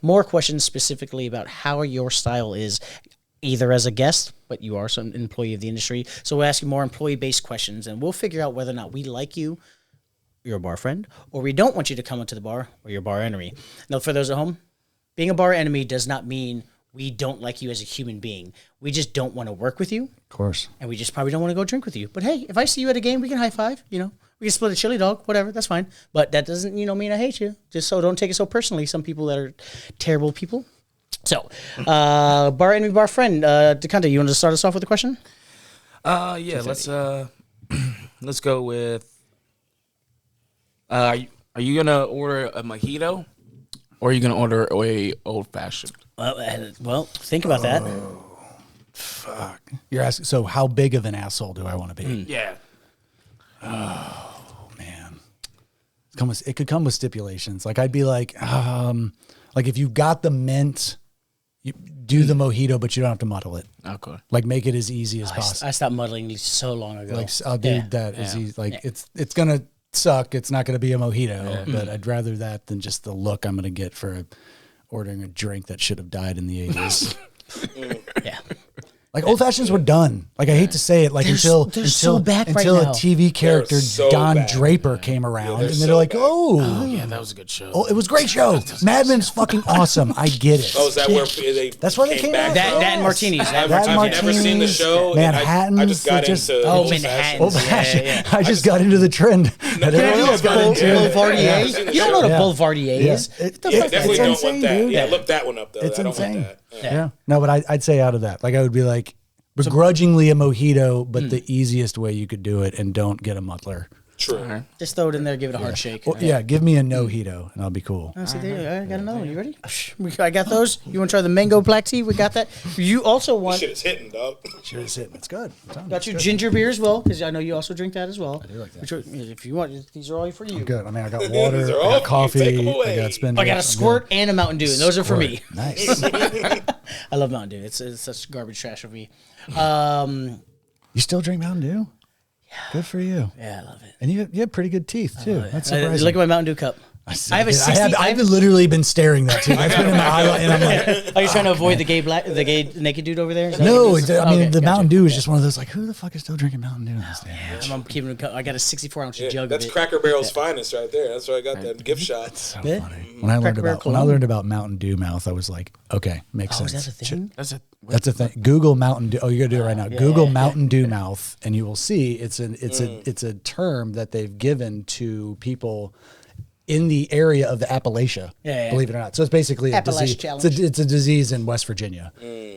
more questions specifically about how your style is, either as a guest, but you are some employee of the industry. So we'll ask you more employee-based questions, and we'll figure out whether or not we like you, you're a bar friend, or we don't want you to come into the bar, or you're a bar enemy. Now, for those at home, being a bar enemy does not mean we don't like you as a human being. We just don't want to work with you. Of course. And we just probably don't want to go drink with you. But hey, if I see you at a game, we can high five, We can split a chili dog, whatever, that's fine. But that doesn't, mean I hate you. Just so don't take it so personally. Some people that are terrible people. So, bar enemy, bar friend. DeConte, you want to start us off with a question? Yeah, let's go with. Are you gonna order a mojito, or are you gonna order a old fashioned? Well, think about that. Fuck. You're asking. So, how big of an asshole do I want to be? Yeah. Oh man, it could come with stipulations. Like I'd be like if you got the mint You do the mojito, but you don't have to muddle it. Okay. Like make it as easy as possible. I stopped muddling so long ago. Like I'll do that as easy. Like it's gonna suck. It's not gonna be a mojito, but I'd rather that than just the look I'm gonna get for ordering a drink that should have died in the 80s. Yeah. Like old fashions were done. Like I hate to say it, like They're so bad right until a now. TV character so Don bad. Draper came around, and they're so like, bad. Oh, yeah, that was a good show. oh, it was a great show. Mad Men's fucking awesome. I get it. Oh, is that where they? That's where they came back out. from? That and martinis. I've never seen the show. and I just got into Oh, old Manhattan's. Old fashions. fashioned. I just got into the trend that everyone else got into. Boulevardier. Yeah, I've seen the You don't know what a show. Boulevardier is? Yeah. What the I fuck? definitely It's don't insane, want that. dude. Yeah, look that one up though. It's I don't insane. want that. Yeah. No, but I'd say out of that. Like I would be like begrudgingly a mojito, but the easiest way you could do it, and don't get a muddler. True. Just throw it in there, give it a hard shake. Well, yeah, give me a no-hito, and I'll be cool. Oh, see, there, I got another one. You ready? I got those. You want to try the mango black tea? We got that. You also want. Shit is hitting, dog. Shit is hitting. It's good. Got you ginger beer as well, because I know you also drink that as well. I do like that. If you want, these are all for you. Good. I mean, I got water, These I are all got for you. Take coffee, 'em away. I got spinach. I got a squirt and a Mountain Dew, and those are for me. Nice. I love Mountain Dew. It's such garbage trash for me. You still drink Mountain Dew? Yeah. Good for you. Yeah, I love it. And you have pretty good teeth too. That's Look surprising. at my Mountain Dew cup. I have a 60. I've literally been staring that too. It's been in my eye, and I'm like, Are you trying to avoid the gay naked dude over there? Is that no. what it is? I mean, Okay, the gotcha. Mountain Dew is just one of those like, who the fuck is still drinking Mountain Dew in this day? I'm keeping it. I got a 64-ounce jug That's of it. Cracker Barrel's finest right there. That's where I got that gift shot. So Yeah. funny. When I learned about Mountain Dew mouth, I was like, okay, makes Oh, sense. is that a thing? That's a thing. Google Mountain Dew. Oh, you're gonna do it right now. Google Mountain Dew mouth, and you will see it's a term that they've given to people in the area of the Appalachia. Yeah. Believe it or not. So it's basically a Appalachia disease. challenge. It's a disease in West Virginia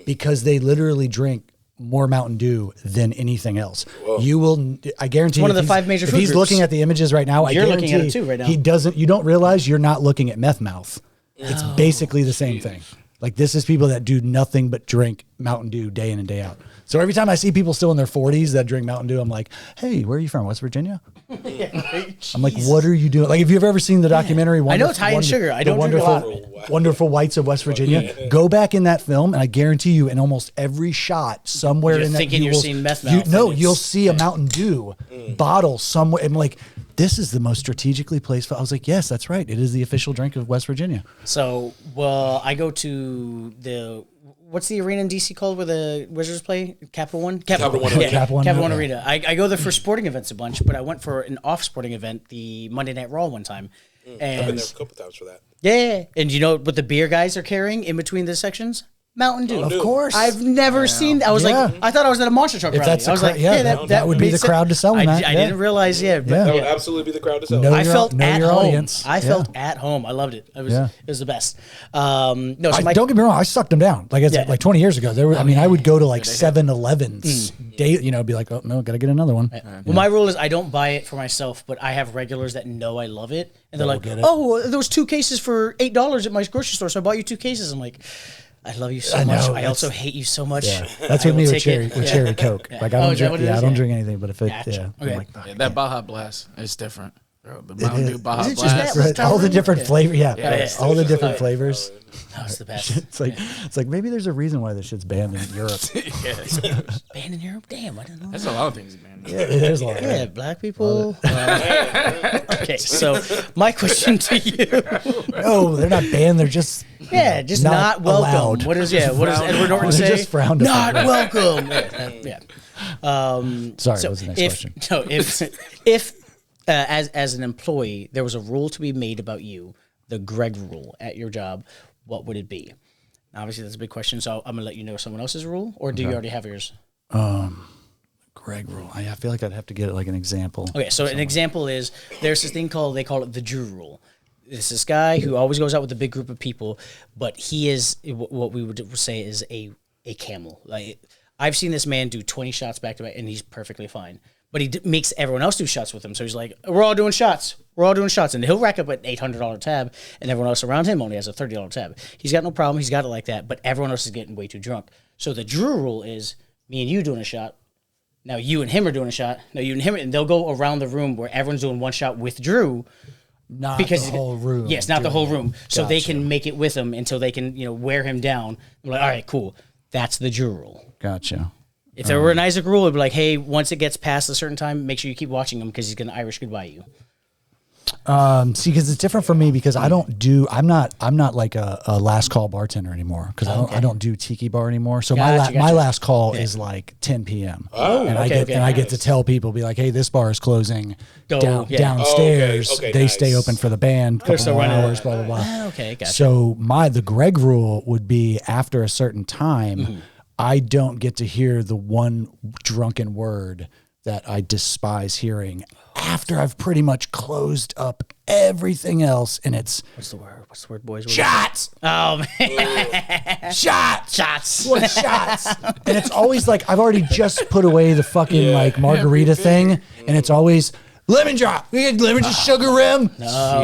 because they literally drink more Mountain Dew than anything else. Whoa. You will. I guarantee. One of if the he's- 5 major If food he's groups. looking at the images right now, You're I looking at it guarantee too right now. He doesn't. You don't realize you're not looking at meth mouth. It's basically the same thing. Like this is people that do nothing but drink Mountain Dew day in and day out. So every time I see people still in their 40s that drink Mountain Dew, I'm like, hey, where are you from? West Virginia? I'm like, what are you doing? Like, if you've ever seen the documentary, I know it's high in sugar. I don't drink a lot of it. Wonderful Whites of West Virginia. Go back in that film, and I guarantee you, in almost every shot, somewhere You're in that, thinking you you're will, seeing meth you, mouth, no, and you'll it's- see a Mountain Dew bottle somewhere. I'm like, this is the most strategically placed. I was like, yes, that's right. It is the official drink of West Virginia. So, well, I go to what's the arena in DC called where the Wizards play? Capital One? Capital One Yeah, Arena. Capital One Yeah. Arena. I go there for sporting events a bunch, but I went for an off sporting event, the Monday Night Raw one time. I've been And there a couple times for that. yeah, and you know what the beer guys are carrying in between the sections? Mountain Dew. Mountain Dew. Of course. I've never seen. I was Yeah. like, I thought I was at a monster truck If rally. that's I was the like, cra- yeah, that would be made the sense. crowd to sell I, them at, I yeah. didn't realize, but Yeah. That would yeah. absolutely be the crowd to sell. No, I your- felt know at your home. audience. I Yeah. felt at home. I loved it. It was the best. No, so Don't get me wrong. I sucked them down. Like Yeah. like 20 years ago. There were. I mean, I would go to like 7-Elevens. Day, be like, oh no, gotta get another one. Well, my rule is I don't buy it for myself, but I have regulars that know I love it, and they're like, get it. "Oh, there was 2 cases for $8 at my grocery store, so I bought you 2 cases." I'm like, "I love you so I much. know, I also hate you so much." Yeah, that's I with me will with take it. cherry Coke. Like I Oh, don't is that drink. what it Yeah, is? I don't Yeah. drink anything. But if it, Gotcha. yeah, Okay. I'm like, Yeah, that Baja Blast is different. Bro, the Mountain Dew Baja Is it just Blast. that? right, all the different flavors. Yeah, Yeah. all the different flavors. That was the best. It's like maybe there's a reason why this shit's banned in Europe. Banned in Europe? Damn, I didn't know. That's a lot of things, man. Yeah, there's a lot. Yeah, black people. Okay, so my question to you. No, they're not banned. They're just Yeah, just Not not, welcome. allowed. What is Edward Norton They're say? just frowned Not upon. welcome. Yeah. sorry. So What's the next if, question? No, if as an employee there was a rule to be made about you, the Greg rule at your job, what would it be? Now, obviously, that's a big question, so I'm gonna let you know someone else's rule, or do you already have yours? Greg rule. I feel like I'd have to get like an example. Okay, so an example is there's this thing they call it the Drew rule. It's this guy who always goes out with a big group of people, but he is what we would say is a camel. Like I've seen this man do 20 shots back to back, and he's perfectly fine. But he makes everyone else do shots with him. So he's like, we're all doing shots. We're all doing shots. And he'll rack up an $800 tab, and everyone else around him only has a $30 tab. He's got no problem. He's got it like that. But everyone else is getting way too drunk. So the Drew rule is me and you doing a shot. Now you and him are doing a shot. Now you and him, and they'll go around the room where everyone's doing one shot with Drew. Not because the whole room. Yes, not the whole room. So they Gotcha. can make it with him until they can, wear him down. I'm like, all right, cool. That's the Jew rule. Gotcha. If there were an Isaac rule, it'd be like, hey, once it gets past a certain time, make sure you keep watching him because he's going to Irish goodbye you. See, because it's different for me because I'm not like a last call bartender anymore because I don't do tiki bar anymore. So my last call is like 10 p.m. And I get to tell people, be like, hey, this bar is closing downstairs. They stay open for the band, couple more hours, blah blah blah. Okay, gotcha. So the Greg rule would be after a certain time, I don't get to hear the one drunken word that I despise hearing after I've pretty much closed up everything else, and it's what's the word, boys? Shots. Oh man, shots. What shots? And it's always like I've already just put away the fucking like margarita thing, and it's always lemon drop. We get lemon just sugar rim. No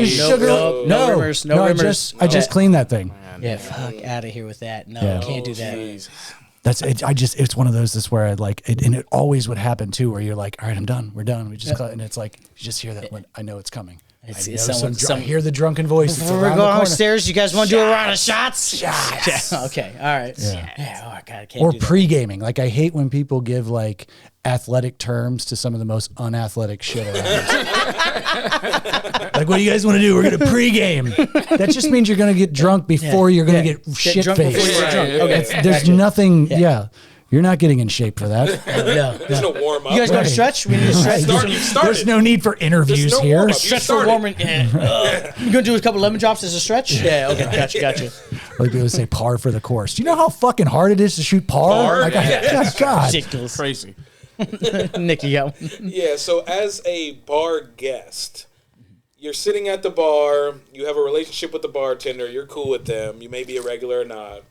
rimmers. I just cleaned that thing. Yeah, fuck out of here with that. No, can't do that. Geez. That's it. It's one of those this where I like it, and it always would happen too, where you're like, all right, I'm done, we're done, we just cut, and it's like you just hear that when I know it's coming. I hear the drunken voice. Before we go downstairs, you guys want to do a round of shots? Shots. Yeah, okay, all right. Yeah. Oh God, I can't Or do that. pre-gaming. Like I hate when people give like athletic terms to some of the most unathletic shit around. Like, what do you guys want to do? We're going to pre-game. That just means you're going to get drunk before you're going to get shit-faced. Okay. There's nothing, you're not getting in shape for that. No. There's no warm up. You guys going to stretch? We need to stretch. You started. There's no need for interviews here. warm-up. Stretch for warming. You going to do a couple lemon drops as a stretch? Yeah, okay, gotcha. Like people say par for the course. Do you know how fucking hard it is to shoot par? Like, God. Ridiculous. Crazy. Nicky, Yeah, so as a bar guest, you're sitting at the bar, you have a relationship with the bartender, you're cool with them, you may be a regular or not.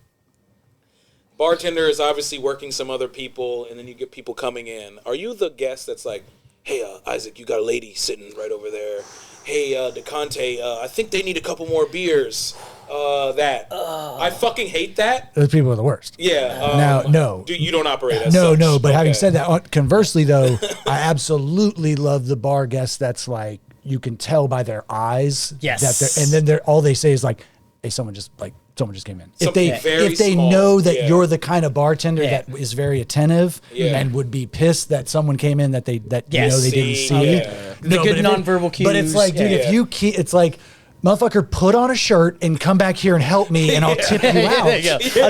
Bartender is obviously working some other people, and then you get people coming in. Are you the guest that's like, hey, Isaac, you got a lady sitting right over there. Hey, DeConte, I think they need a couple more beers. I fucking hate that. Those people are the worst. Yeah. No. Dude, you don't operate as No, such. no. But having said that, conversely, though, I absolutely love the bar guest that's like, you can tell by their eyes. Yes. That and then all they say is like, hey, someone just came in. If they small, know that you're the kind of bartender that is very attentive Yeah. and would be pissed that someone came in that they didn't see. Yeah. The good nonverbal cues. But it's like, dude, if you it's like, motherfucker, put on a shirt and come back here and help me, and I'll tip you out. There you go. Fill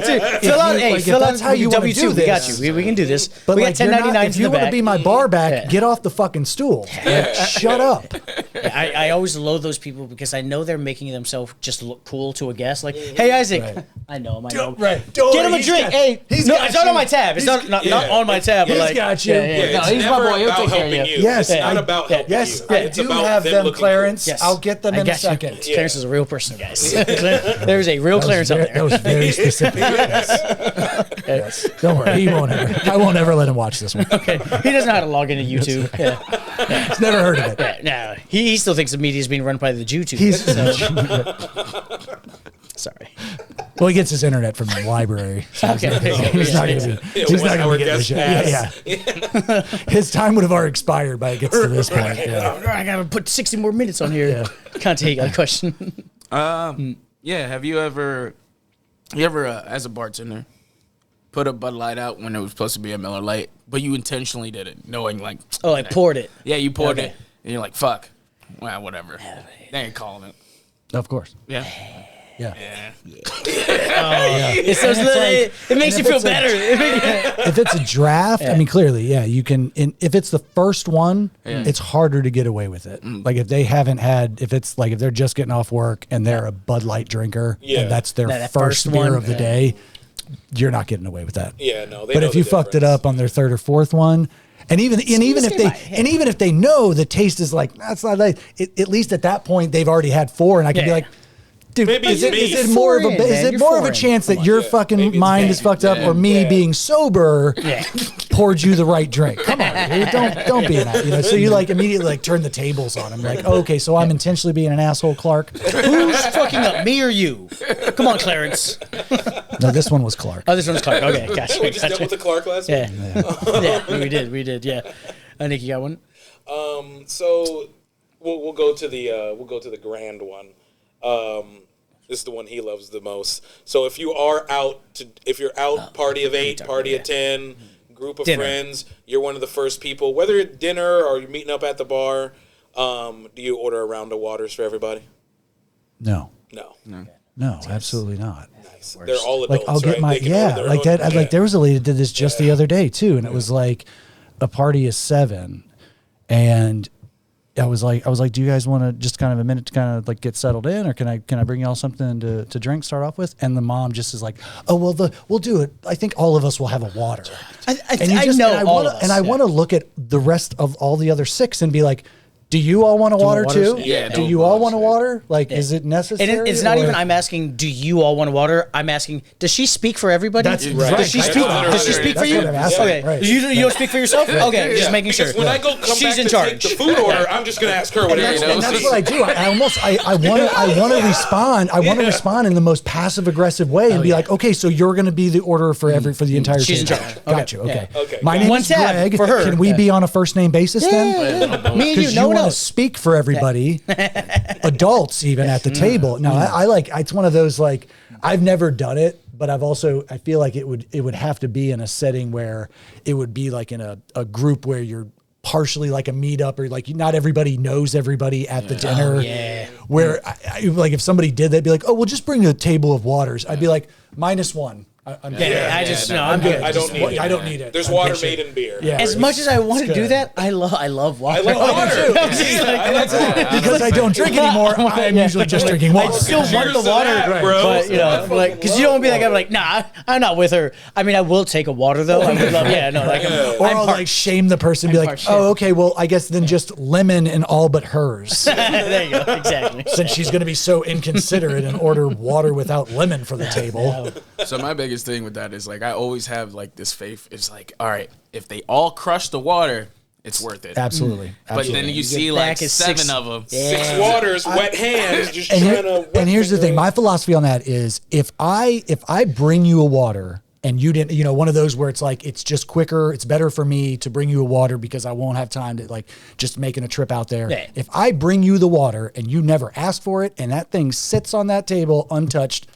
out. Hey, fill out. That's how you want to do W2. this. We got you. We can do this. But we like, got 1099s if you want to be my bar back, get off the fucking stool. Shut up. I always loathe those people because I know they're making themselves just look cool to a guest. Like, hey, Isaac, I know him. I know him. Get him a drink. Hey, it's not on my tab. It's not on my tab. He's like, got you. No, he's my boy. He'll take care of you. Yes, it's not about helping you. Yes, I do have them, Clarence. I'll get them in a second. Clarence is a real person, guys. There's a real Clarence out there. That was very specific. Yes. Don't worry, I won't ever let him watch this one. Okay, he doesn't know how to log into YouTube. He's never heard of it. No, he still thinks the media is being run by the Jew tube. Sorry. Well, he gets his internet from the library. So Okay. he's not going to get this shit. Yeah. His time would have already expired by it gets to this point. Yeah. I gotta put 60 more minutes on here. Can't take a question. Yeah. Have you ever as a bartender, put a Bud Light out when it was supposed to be a Miller Lite, but you intentionally did it, knowing like, Oh, I poured it. yeah, you poured it, and you're like, fuck, well, whatever. They ain't calling it. Of course. Yeah. Yeah. It's those it makes you feel better. If it's a draft, I mean, clearly, you can. If it's the first one, it's harder to get away with it. Like if they haven't had, if they're just getting off work and they're a Bud Light drinker, and that's their That first beer one, of the day, you're not getting away with that. Yeah, no. But if you fucked it up on their third or fourth one, and even if they know the taste is like that's not like, at least at that point they've already had four, and I can be like, dude, Maybe is it's me. it more of a chance that your fucking mind is fucked up, or me being sober poured you the right drink? Come on, dude, don't be an ass. So you like immediately like turn the tables on him, like, okay, so I'm intentionally being an asshole, Clark. Who's fucking up, me or you? Come on, Clarence. No, this one was Clark. Oh, this one's Clark. Okay, gotcha. We just dealt with the Clark last week. Yeah, we did. Yeah. I think you got one. So we'll go to the grand one. This is the one he loves the most. So if you're out, party of 8, party of 10, group of friends, you're one of the first people. Whether it's dinner or you're meeting up at the bar, do you order a round of waters for everybody? No. No, absolutely not. Nice. They're all adults, like I'll get right? Like there was a lady that did this just the other day too, and it was like a party of 7, and I was like, do you guys want to just kind of a minute to kind of like get settled in, or can I bring y'all something to drink, start off with? And the mom just is like, oh well, we'll do it. I think all of us will have a water. I want to look at the rest of all the other 6 and be like, do you all want a water too? Yeah. Do you all want a water? Like, is it necessary? And it's not even I'm asking, do you all want a water? I'm asking, does she speak for everybody? That's right. Does she speak for you? Okay. Right. You don't speak for yourself? Okay, just making sure. When I come She's back in to charge. take the food order, I'm just going to ask her whatever she And that's what I do. I want to respond. I want to respond in the most passive aggressive way and be like, okay, so you're going to be the orderer for the entire team. She's in charge. Got you. Okay. My name is Greg. for her. Can we be on a first name basis then? Me and you, Because no you one want to else. speak for everybody, adults even at the table. No, I like. It's one of those like I've never done it, but I feel like it would have to be in a setting where it would be like in a group where you're partially like a meetup, or like not everybody knows everybody at the dinner. Where like if somebody did, they'd be like, oh, we'll just bring a table of waters. I'd be like, -1. I'm good. I'm good. I don't need it. There's water made in beer. Yeah, As much as I want to do that, I love water. I love water. Because I don't drink anymore, I'm usually just drinking water. I still want the water, bro. but like, because you don't want to be like, I'm like, nah, I'm not with her. I mean, I will take a water though. I would love, Or I'll like shame the person, and be like, oh, okay, well, I guess then just lemon and all but hers. There you go, exactly. Since she's going to be so inconsiderate and order water without lemon for the table. So my biggest thing with that is like I always have like this faith. It's like, all right, if they all crush the water, it's worth it. Absolutely. But then you see like 7 of them. 6 waters, wet hands, just trying to. And here's the thing. My philosophy on that is if I bring you a water and you didn't, one of those where it's like, it's just quicker, it's better for me to bring you a water because I won't have time to like just making a trip out there. Yeah. If I bring you the water and you never ask for it and that thing sits on that table untouched,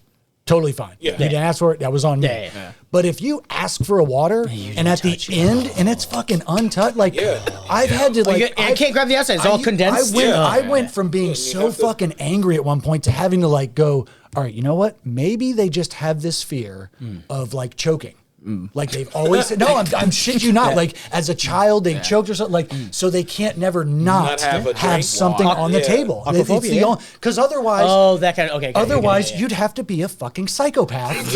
totally fine. Yeah. You didn't ask for it, that was on me. Yeah. But if you ask for a water and at the end and it's fucking untouched, like I've had to like I can't grab the outside. It's all condensed. I went from being so fucking angry at one point to having to like go, all right, you know what? Maybe they just have this fear of like choking. Like they've always said, no, I'm shit you not. Like as a child, they choked or something. Like so they can't never not have something on the table. Because otherwise, that kind of Otherwise, you'd have to be a fucking psychopath.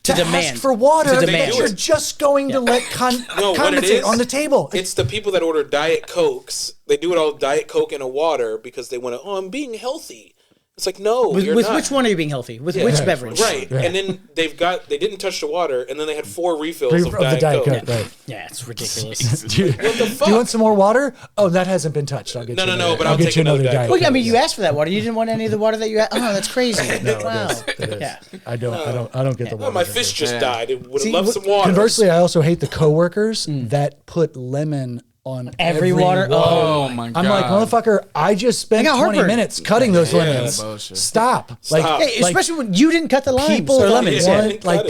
To demand ask for water that you're just going to let condensate on the table. It's the people that order Diet Cokes. They do it all Diet Coke in a water because they want to. Oh, I'm being healthy. It's like, no, you're with not. which one are you being healthy? With which beverage? Right. And then they didn't touch the water, and then they had 4 refills of Diet Coke. Right. Yeah, it's ridiculous. Do you want some more water? Oh, that hasn't been touched. I'll get you. No, but I'll get take you another Diet Coke. Well, I mean, you asked for that water. You didn't want any of the water that you had. Oh, that's crazy. Wow. That is. I don't get the water. My fish just died. It would have loved some water. Conversely, I also hate the coworkers that put lemon on every water. Oh my god! I'm like, motherfucker, I just spent 20 minutes cutting those lemons. Stop. Like, especially when you didn't cut the limes people or lemons.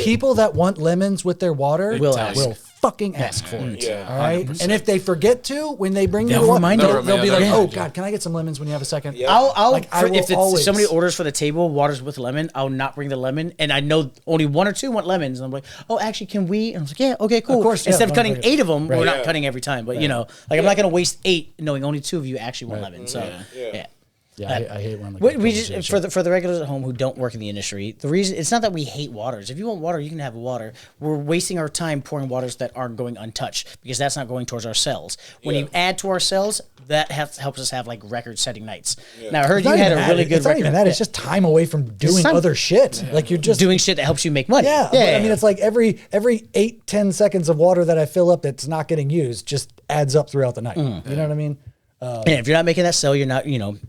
People that want lemons with their water will fucking ask for it. Yeah. All right. 100%. And if they forget to, when they bring you water, they'll be like, "Oh God, can I get some lemons when you have a second?" Yeah. If somebody orders for the table waters with lemon, I'll not bring the lemon, and I know only 1 or 2 want lemons, and I'm like, "Oh, actually, can we?" And I was like, "Yeah, okay, cool." Of course, instead of cutting 8 of them, we're not Yeah. cutting every time, but I'm not going to waste 8 knowing only 2 of you actually want lemon. So yeah. Yeah, I hate when we just for the regulars at home who don't work in the industry. The reason it's not that we hate waters. If you want water, you can have water. We're wasting our time pouring waters that aren't going untouched because that's not going towards our cells. When you add to our cells, that helps us have like record-setting nights. Now I heard you had a really good. It's not even that. It's just time away from doing other shit. Like you're just doing shit that helps you make money. Yeah. I mean, it's like every 8-10 seconds of water that I fill up that's not getting used just adds up throughout the night. You know what I mean? And if you're not making that sell, you're not,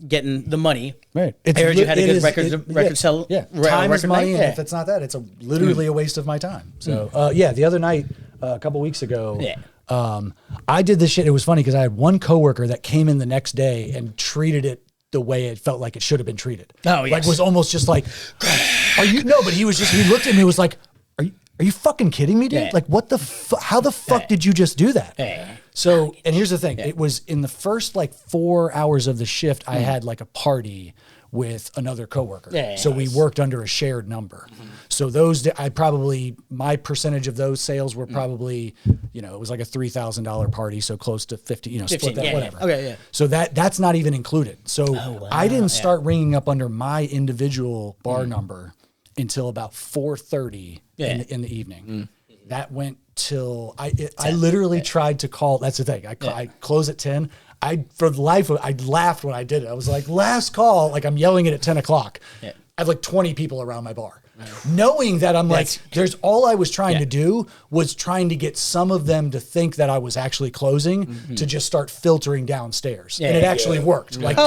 getting the money. Right. I heard you had a good record sell. Yeah. Time is money, and if it's not that, it's literally a waste of my time. So, the other night, a couple weeks ago, I did this shit. It was funny because I had one coworker that came in the next day and treated it the way it felt like it should have been treated. Oh, yes. Like, was almost just like, are you, no, but he looked at me, was like, are you fucking kidding me, dude? Yeah. Like, what the how the fuck did you just do that? Yeah. So, and here's the thing. It was in the first like 4 hours of the shift, I had like a party with another coworker. Yeah, so we worked under a shared number. So those, my percentage of those sales were probably, it was like a $3,000 party. So close to 50, split that, whatever. Okay, yeah. So that's not even included. So I didn't start ringing up under my individual bar number until about 4:30 in the evening. That went till I literally tried to call. That's the thing. I close at 10. I laughed when I did it. I was like, last call, like I'm yelling it at 10 o'clock. Yeah. I have like 20 people around my bar. Knowing that I'm all I was trying to do was trying to get some of them to think that I was actually closing to just start filtering downstairs. And it actually worked. Like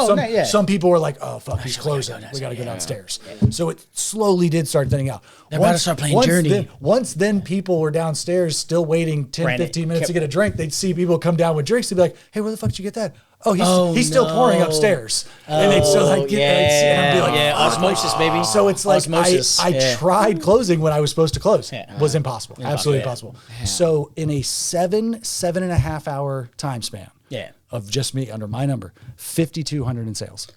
some people were like, oh, fuck, he's closing. We got to go downstairs. So it slowly did start thinning out. They're about to start playing Journey. Once people were downstairs still waiting 10, 15 minutes to get a drink, they'd see people come down with drinks. They'd be like, hey, where the fuck did you get that? Oh, he's still pouring upstairs. And they'd still like get and I'd be like, osmosis, baby. So it's like I tried closing when I was supposed to close. Was impossible. Absolutely impossible. So in a 7.5 hour time span of just me under my number, 5,200 in sales.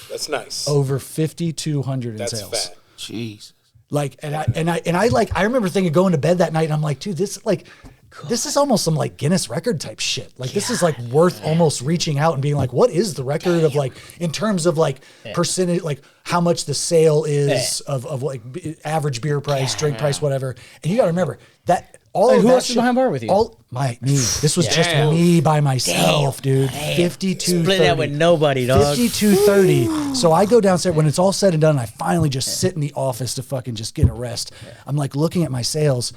That's nice. Over 5,200 in sales. That's fat. Jeez. Like, I remember thinking going to bed that night and I'm like, dude, this is almost some like Guinness record type shit. Like this is like worth almost reaching out and being like, what is the record of like, in terms of like percentage, like how much the sale is of like average beer price, drink price, whatever. And you got to remember that who else is behind bar with you? Me. This was just me by myself, dude. 52. Split that with nobody, dog. 52:30. So I go downstairs when it's all said and done. I finally just sit in the office to fucking just get a rest. I'm like looking at my sales.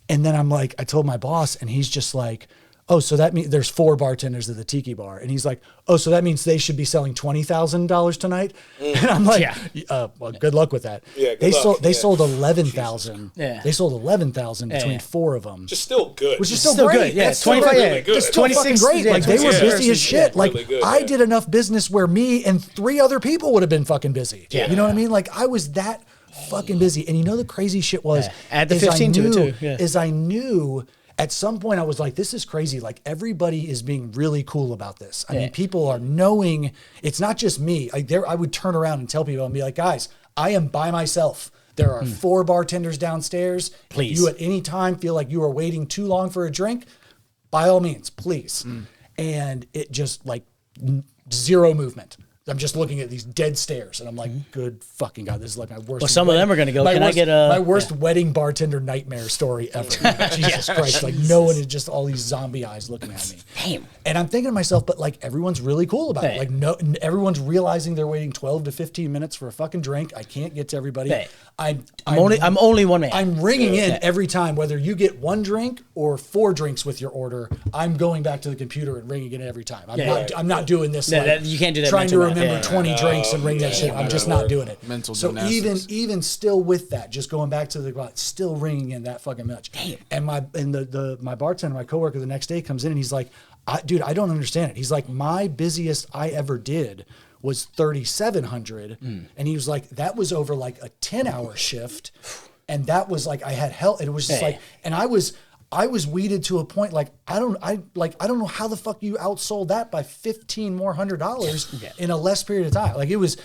And then I'm like, I told my boss, and he's just like, oh, so that means there's 4 bartenders at the Tiki Bar. And he's like, oh, so that means they should be selling $20,000 tonight? And I'm like, well, good luck with that. Yeah, they sold 11,000. Yeah. They sold 11,000 between 4 of them. Just still good. Which is still great. Good. Yeah, 25. Really good. Just 26 great. Like they were busy as shit. Like really good, I did enough business where me and 3 other people would have been fucking busy. Yeah. You know what I mean? Like I was that fucking busy. And the crazy shit was add the 15 to it too. Is I knew at some point I was like, this is crazy. Like everybody is being really cool about this. I mean, people are knowing it's not just me. I would turn around and tell people and be like, guys, I am by myself. There are 4 bartenders downstairs. Please. If you at any time feel like you are waiting too long for a drink, by all means, please. And it just like zero movement. I'm just looking at these dead stares, and I'm like, "Good fucking God, this is like my worst." Well, some of them are going to go. Can I get my worst wedding bartender nightmare story ever? Jesus Christ! Like no one is just all these zombie eyes looking at me. Damn. And I'm thinking to myself, but like everyone's really cool about it. Like no, everyone's realizing they're waiting 12 to 15 minutes for a fucking drink. I can't get to everybody. I'm only one man. I'm ringing in every time, whether you get 1 drink or 4 drinks with your order. I'm going back to the computer and ringing it every time. I'm not doing this. You can't do that. Trying to remember 20 drinks and ring that shit. I'm just not doing it. Mental so gymnastics. even still with that, just going back to the still ringing in that fucking much. Damn. And my bartender, my coworker, the next day comes in and he's like, dude, I don't understand it. He's like, my busiest I ever did was 3,700, and he was like, that was over like a 10-hour shift, and that was like I had hell. It was just like, and I was weeded to a point like I don't know how the fuck you outsold that by $1,500 more in a less period of time. Like it was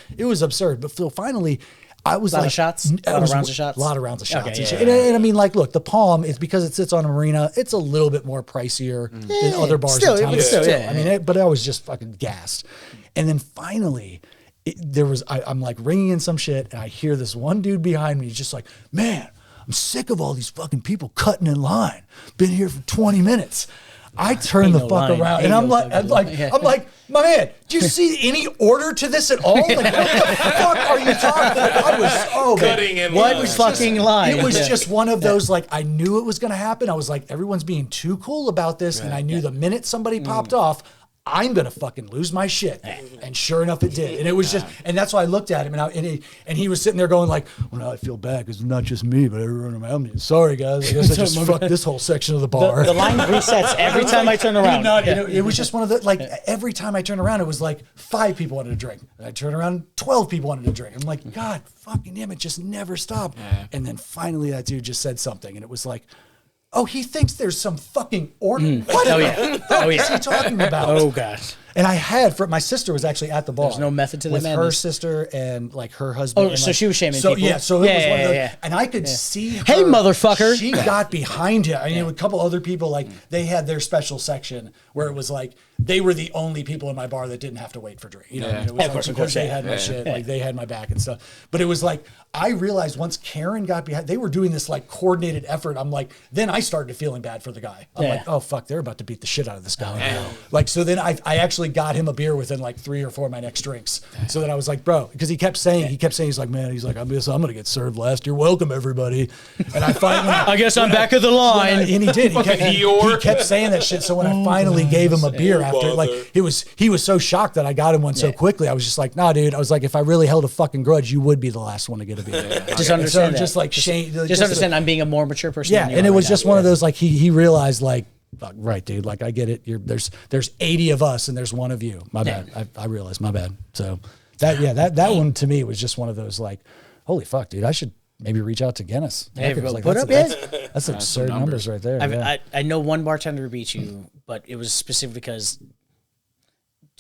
absurd. But so finally, I was like, a lot of rounds of shots. A lot of rounds of shots. Okay, and I mean, like, look, the Palm is because it sits on a marina. It's a little bit more pricier than other bars in town. I mean, but I was just fucking gassed. And then finally, I'm like ringing in some shit, and I hear this one dude behind me. He's just like, man, I'm sick of all these fucking people cutting in line. Been here for 20 minutes. I turn the fuck around and I'm like, my man, do you see any order to this at all? Like, what the fuck are you talking about? I was cutting in line. What fucking line? It was just one of those, like, I knew it was going to happen. I was like, everyone's being too cool about this. And I knew the minute somebody popped off, I'm gonna fucking lose my shit, and sure enough, it did. And it was just, and that's why I looked at him, and he was sitting there going like, "Well, now I feel bad because it's not just me, but everyone around me. Sorry, guys, I guess I just fucked this whole section of the bar." The line resets every time I turn around. It was just one of the like every time I turned around, it was like 5 people wanted to drink, and I turned around, 12 people wanted to drink. I'm like, God, fucking damn, it just never stopped. And then finally, that dude just said something, and it was like, oh, he thinks there's some fucking order. What is he talking about? Oh, gosh. And I had, my sister was actually at the bar. There's no method to the with madness. her sister and like her husband. Oh, and, so like, she was shaming so, people. Yeah, so it was one of those. And I could see her. Hey, motherfucker. She got behind him. I mean, a couple other people, like, they had their special section where it was like, they were the only people in my bar that didn't have to wait for drink. You know, it was of course, they had my shit. Like, they had my back and stuff. But it was like, I realized once Karen got behind, they were doing this like coordinated effort. I'm like, then I started feeling bad for the guy. I'm like, oh, fuck, they're about to beat the shit out of this guy. Like, so then I actually got him a beer within like 3 or 4 of my next drinks. So then I was like, bro, because he kept saying, he's like, man, he's like, I'm going to get served last. You're welcome, everybody. And I finally, I guess I'm back of the line. and he did. He kept saying that shit. So when I finally gave him a beer after, like, he was so shocked that I got him one so quickly. I was just like, nah, dude. I was like, if I really held a fucking grudge, you would be the last one to get a beer. Just understand Just like shame. Just understand I'm being a more mature person. Yeah, and it was just one of those like he realized like, right, dude, like I get it. There's 80 of us and there's one of you. My bad. I realized, my bad. So that one to me was just one of those like, holy fuck, dude, I should maybe reach out to Guinness. Hey, like, put up, that's absurd numbers right there. I know one bartender beat you, but it was specific because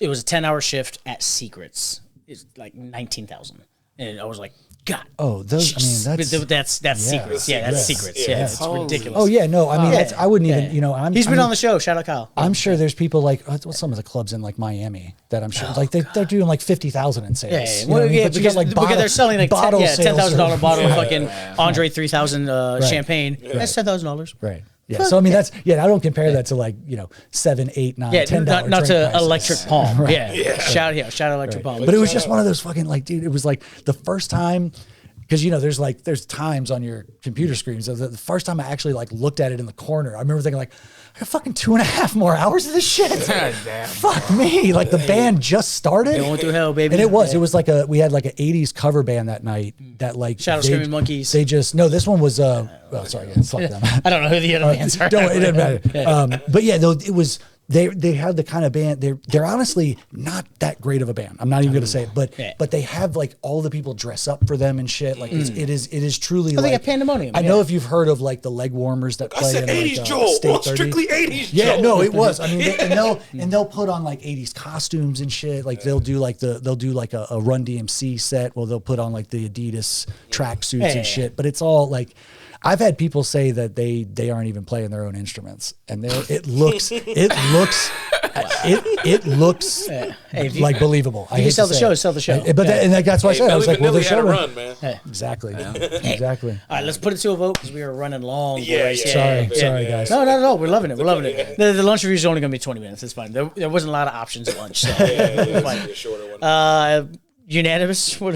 it was a 10-hour shift at Secrets. It's like 19,000, and I was like, God. Oh, those. Jesus. I mean, that's Secrets. Yeah, that's Secrets. Yeah, it's ridiculous. Oh yeah, no, I mean, I wouldn't even. You know, he's been on the show. Shout out Kyle. I'm sure there's people like what's some of the clubs in like Miami that I'm sure like they're doing like 50,000 in sales. Because they're selling like $10,000 bottle of fucking Andre 3000 champagne. That's $10,000. Right. Yeah, so I mean I don't compare that to like $7, $8, $9, $10. Not to Electric Palm. Shout out Electric Palm. But it was just one of those fucking like, dude. It was like the first time, because there's times on your computer screens. So the first time I actually like looked at it in the corner, I remember thinking like, I got fucking 2.5 more hours of this shit. Fuck me. Like the band just started. Going through hell, baby. And it was like we had like an 80s cover band that night that like Shout out Screaming Monkeys. They just this one was sorry, fuck them. I don't know who the other bands are. It doesn't matter. But yeah, though it was they had the kind of band they're honestly not that great of a band. I'm not even gonna say it, but they have like all the people dress up for them and shit. Like it is truly like they got Pandemonium. I know if you've heard of like the leg warmers that play in 80s like, Joel. State 30. Strictly 80s Yeah, Joel. no, it was. I mean, they'll put on like 80s costumes and shit. Like they'll do like a Run DMC set. Well, they'll put on like the Adidas tracksuits and shit. But it's all like, I've had people say that they aren't even playing their own instruments, and it looks like believable. You sell the show. But that's why I said I was like, well, the show run, man. Exactly. All right, let's put it to a vote because we are running long. Sorry, guys. No, we're loving it. The lunch review is only going to be 20 minutes. It's fine. There wasn't a lot of options at lunch. So a shorter one. Unanimous? Do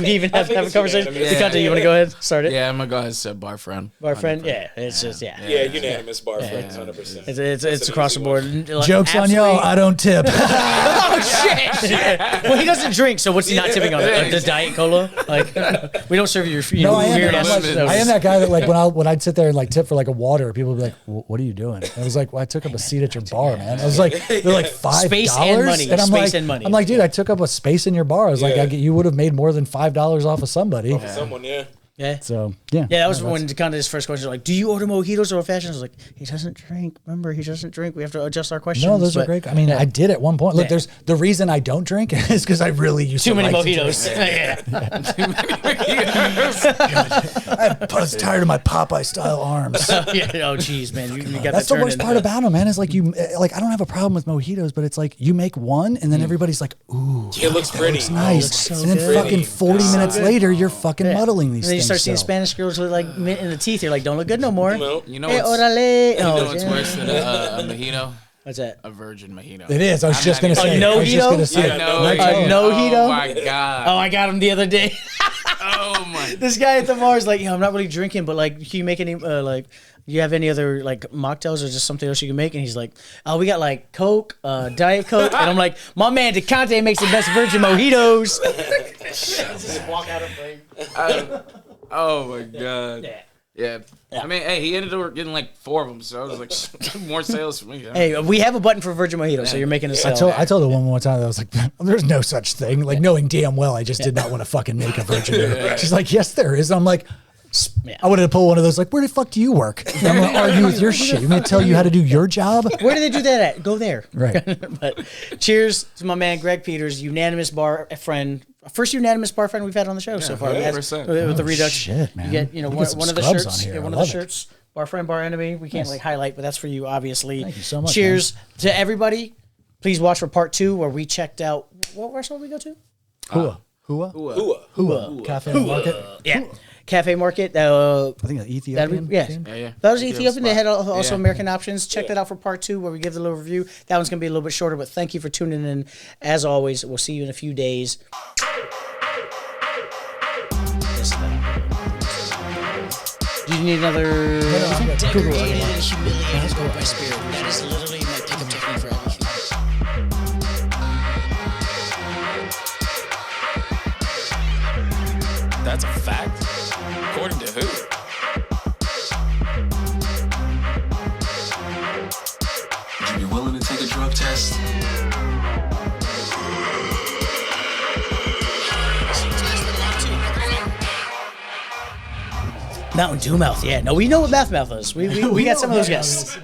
we even have to have a conversation? You want to go ahead? Start it? Yeah, I'm going to go ahead and say bar friend. Bar friend? Yeah, it's just, Yeah, unanimous bar friend, 100%. It's across the board. Jokes on y'all, I don't tip. Oh, shit. Well, he doesn't drink, so what's he not tipping on? The Diet Cola? Like, we don't serve you weird ass. I am that guy that like when I'd sit there and like tip for like a water, people would be like, what are you doing? And I was like, well, I took up a seat at your bar, man. I was like, they're like $5. Space and money. I'm like, dude, I took up a space in your bar. I was like, you would have made more than $5 off of somebody. Someone, yeah. Yeah. So yeah. Yeah, that was when kind of his first question was like, do you order mojitos or old fashions? I was like, he doesn't drink. Remember, he doesn't drink. We have to adjust our questions. No, those are great. I mean, I did at one point. Look, there's the reason I don't drink is because I really used too many like mojitos. I was tired of my Popeye style arms. Oh, geez, man, you got That's the worst part about them, man. Is like I don't have a problem with mojitos, but it's like you make one and then everybody's like, ooh, it looks pretty. It's nice. And then fucking 40 minutes later, you're fucking muddling these things. You start seeing Spanish girls with like mint in the teeth. You're like, don't look good no more. No. You know what's worse than a mojito? What's that? A virgin mojito. It is. I was just going to say. A no-hito? A no-hito? Oh my god. Oh, I got him the other day. Oh my. This guy at the bar is like, I'm not really drinking, but like, can you make any you have any other like mocktails or just something else you can make? And he's like, oh, we got like Coke, Diet Coke. And I'm like, my man DeConte makes the best virgin mojitos. Just walk out of frame. Oh my God. Yeah. I mean, hey, he ended up getting like 4 of them, so I was like, more sales for me. Hey, we have a button for virgin mojito, so you're making a sale. I told her one more time that I was like, there's no such thing. Like, knowing damn well I just did not want to fucking make a virgin. She's like, yes, there is. I'm like, I wanted to pull one of those, like, where the fuck do you work? And I'm going to argue with your shit. You want me to tell you how to do your job? Where do they do that at? Go there. Right. But cheers to my man, Greg Peters, unanimous bar friend. First unanimous bar friend we've had on the show so far. With the redux. Shit, man. You get, one of the shirts. One of the shirts. Bar friend, bar enemy. We can't highlight, but that's for you, obviously. Thank you so much. Cheers to everybody. Please watch for part 2 where we checked out, what restaurant did we go to? Hua. Cafe Market. Yeah. Cafe Market. I think that's Ethiopian. Yeah. That was Ethiopian. They had also American options. Check that out for part 2 where we give the little review. That one's going to be a little bit shorter, but thank you for tuning in. As always, we'll see you in a few days. Do you need another? Degraded and humiliated over my spirit. That is literally my pickup technique for everything. That's a fact? According to who? Would you be willing to take a drug test? Mountain Dew Mouth, yeah. No, we know what Mouth is. We got some of those guests.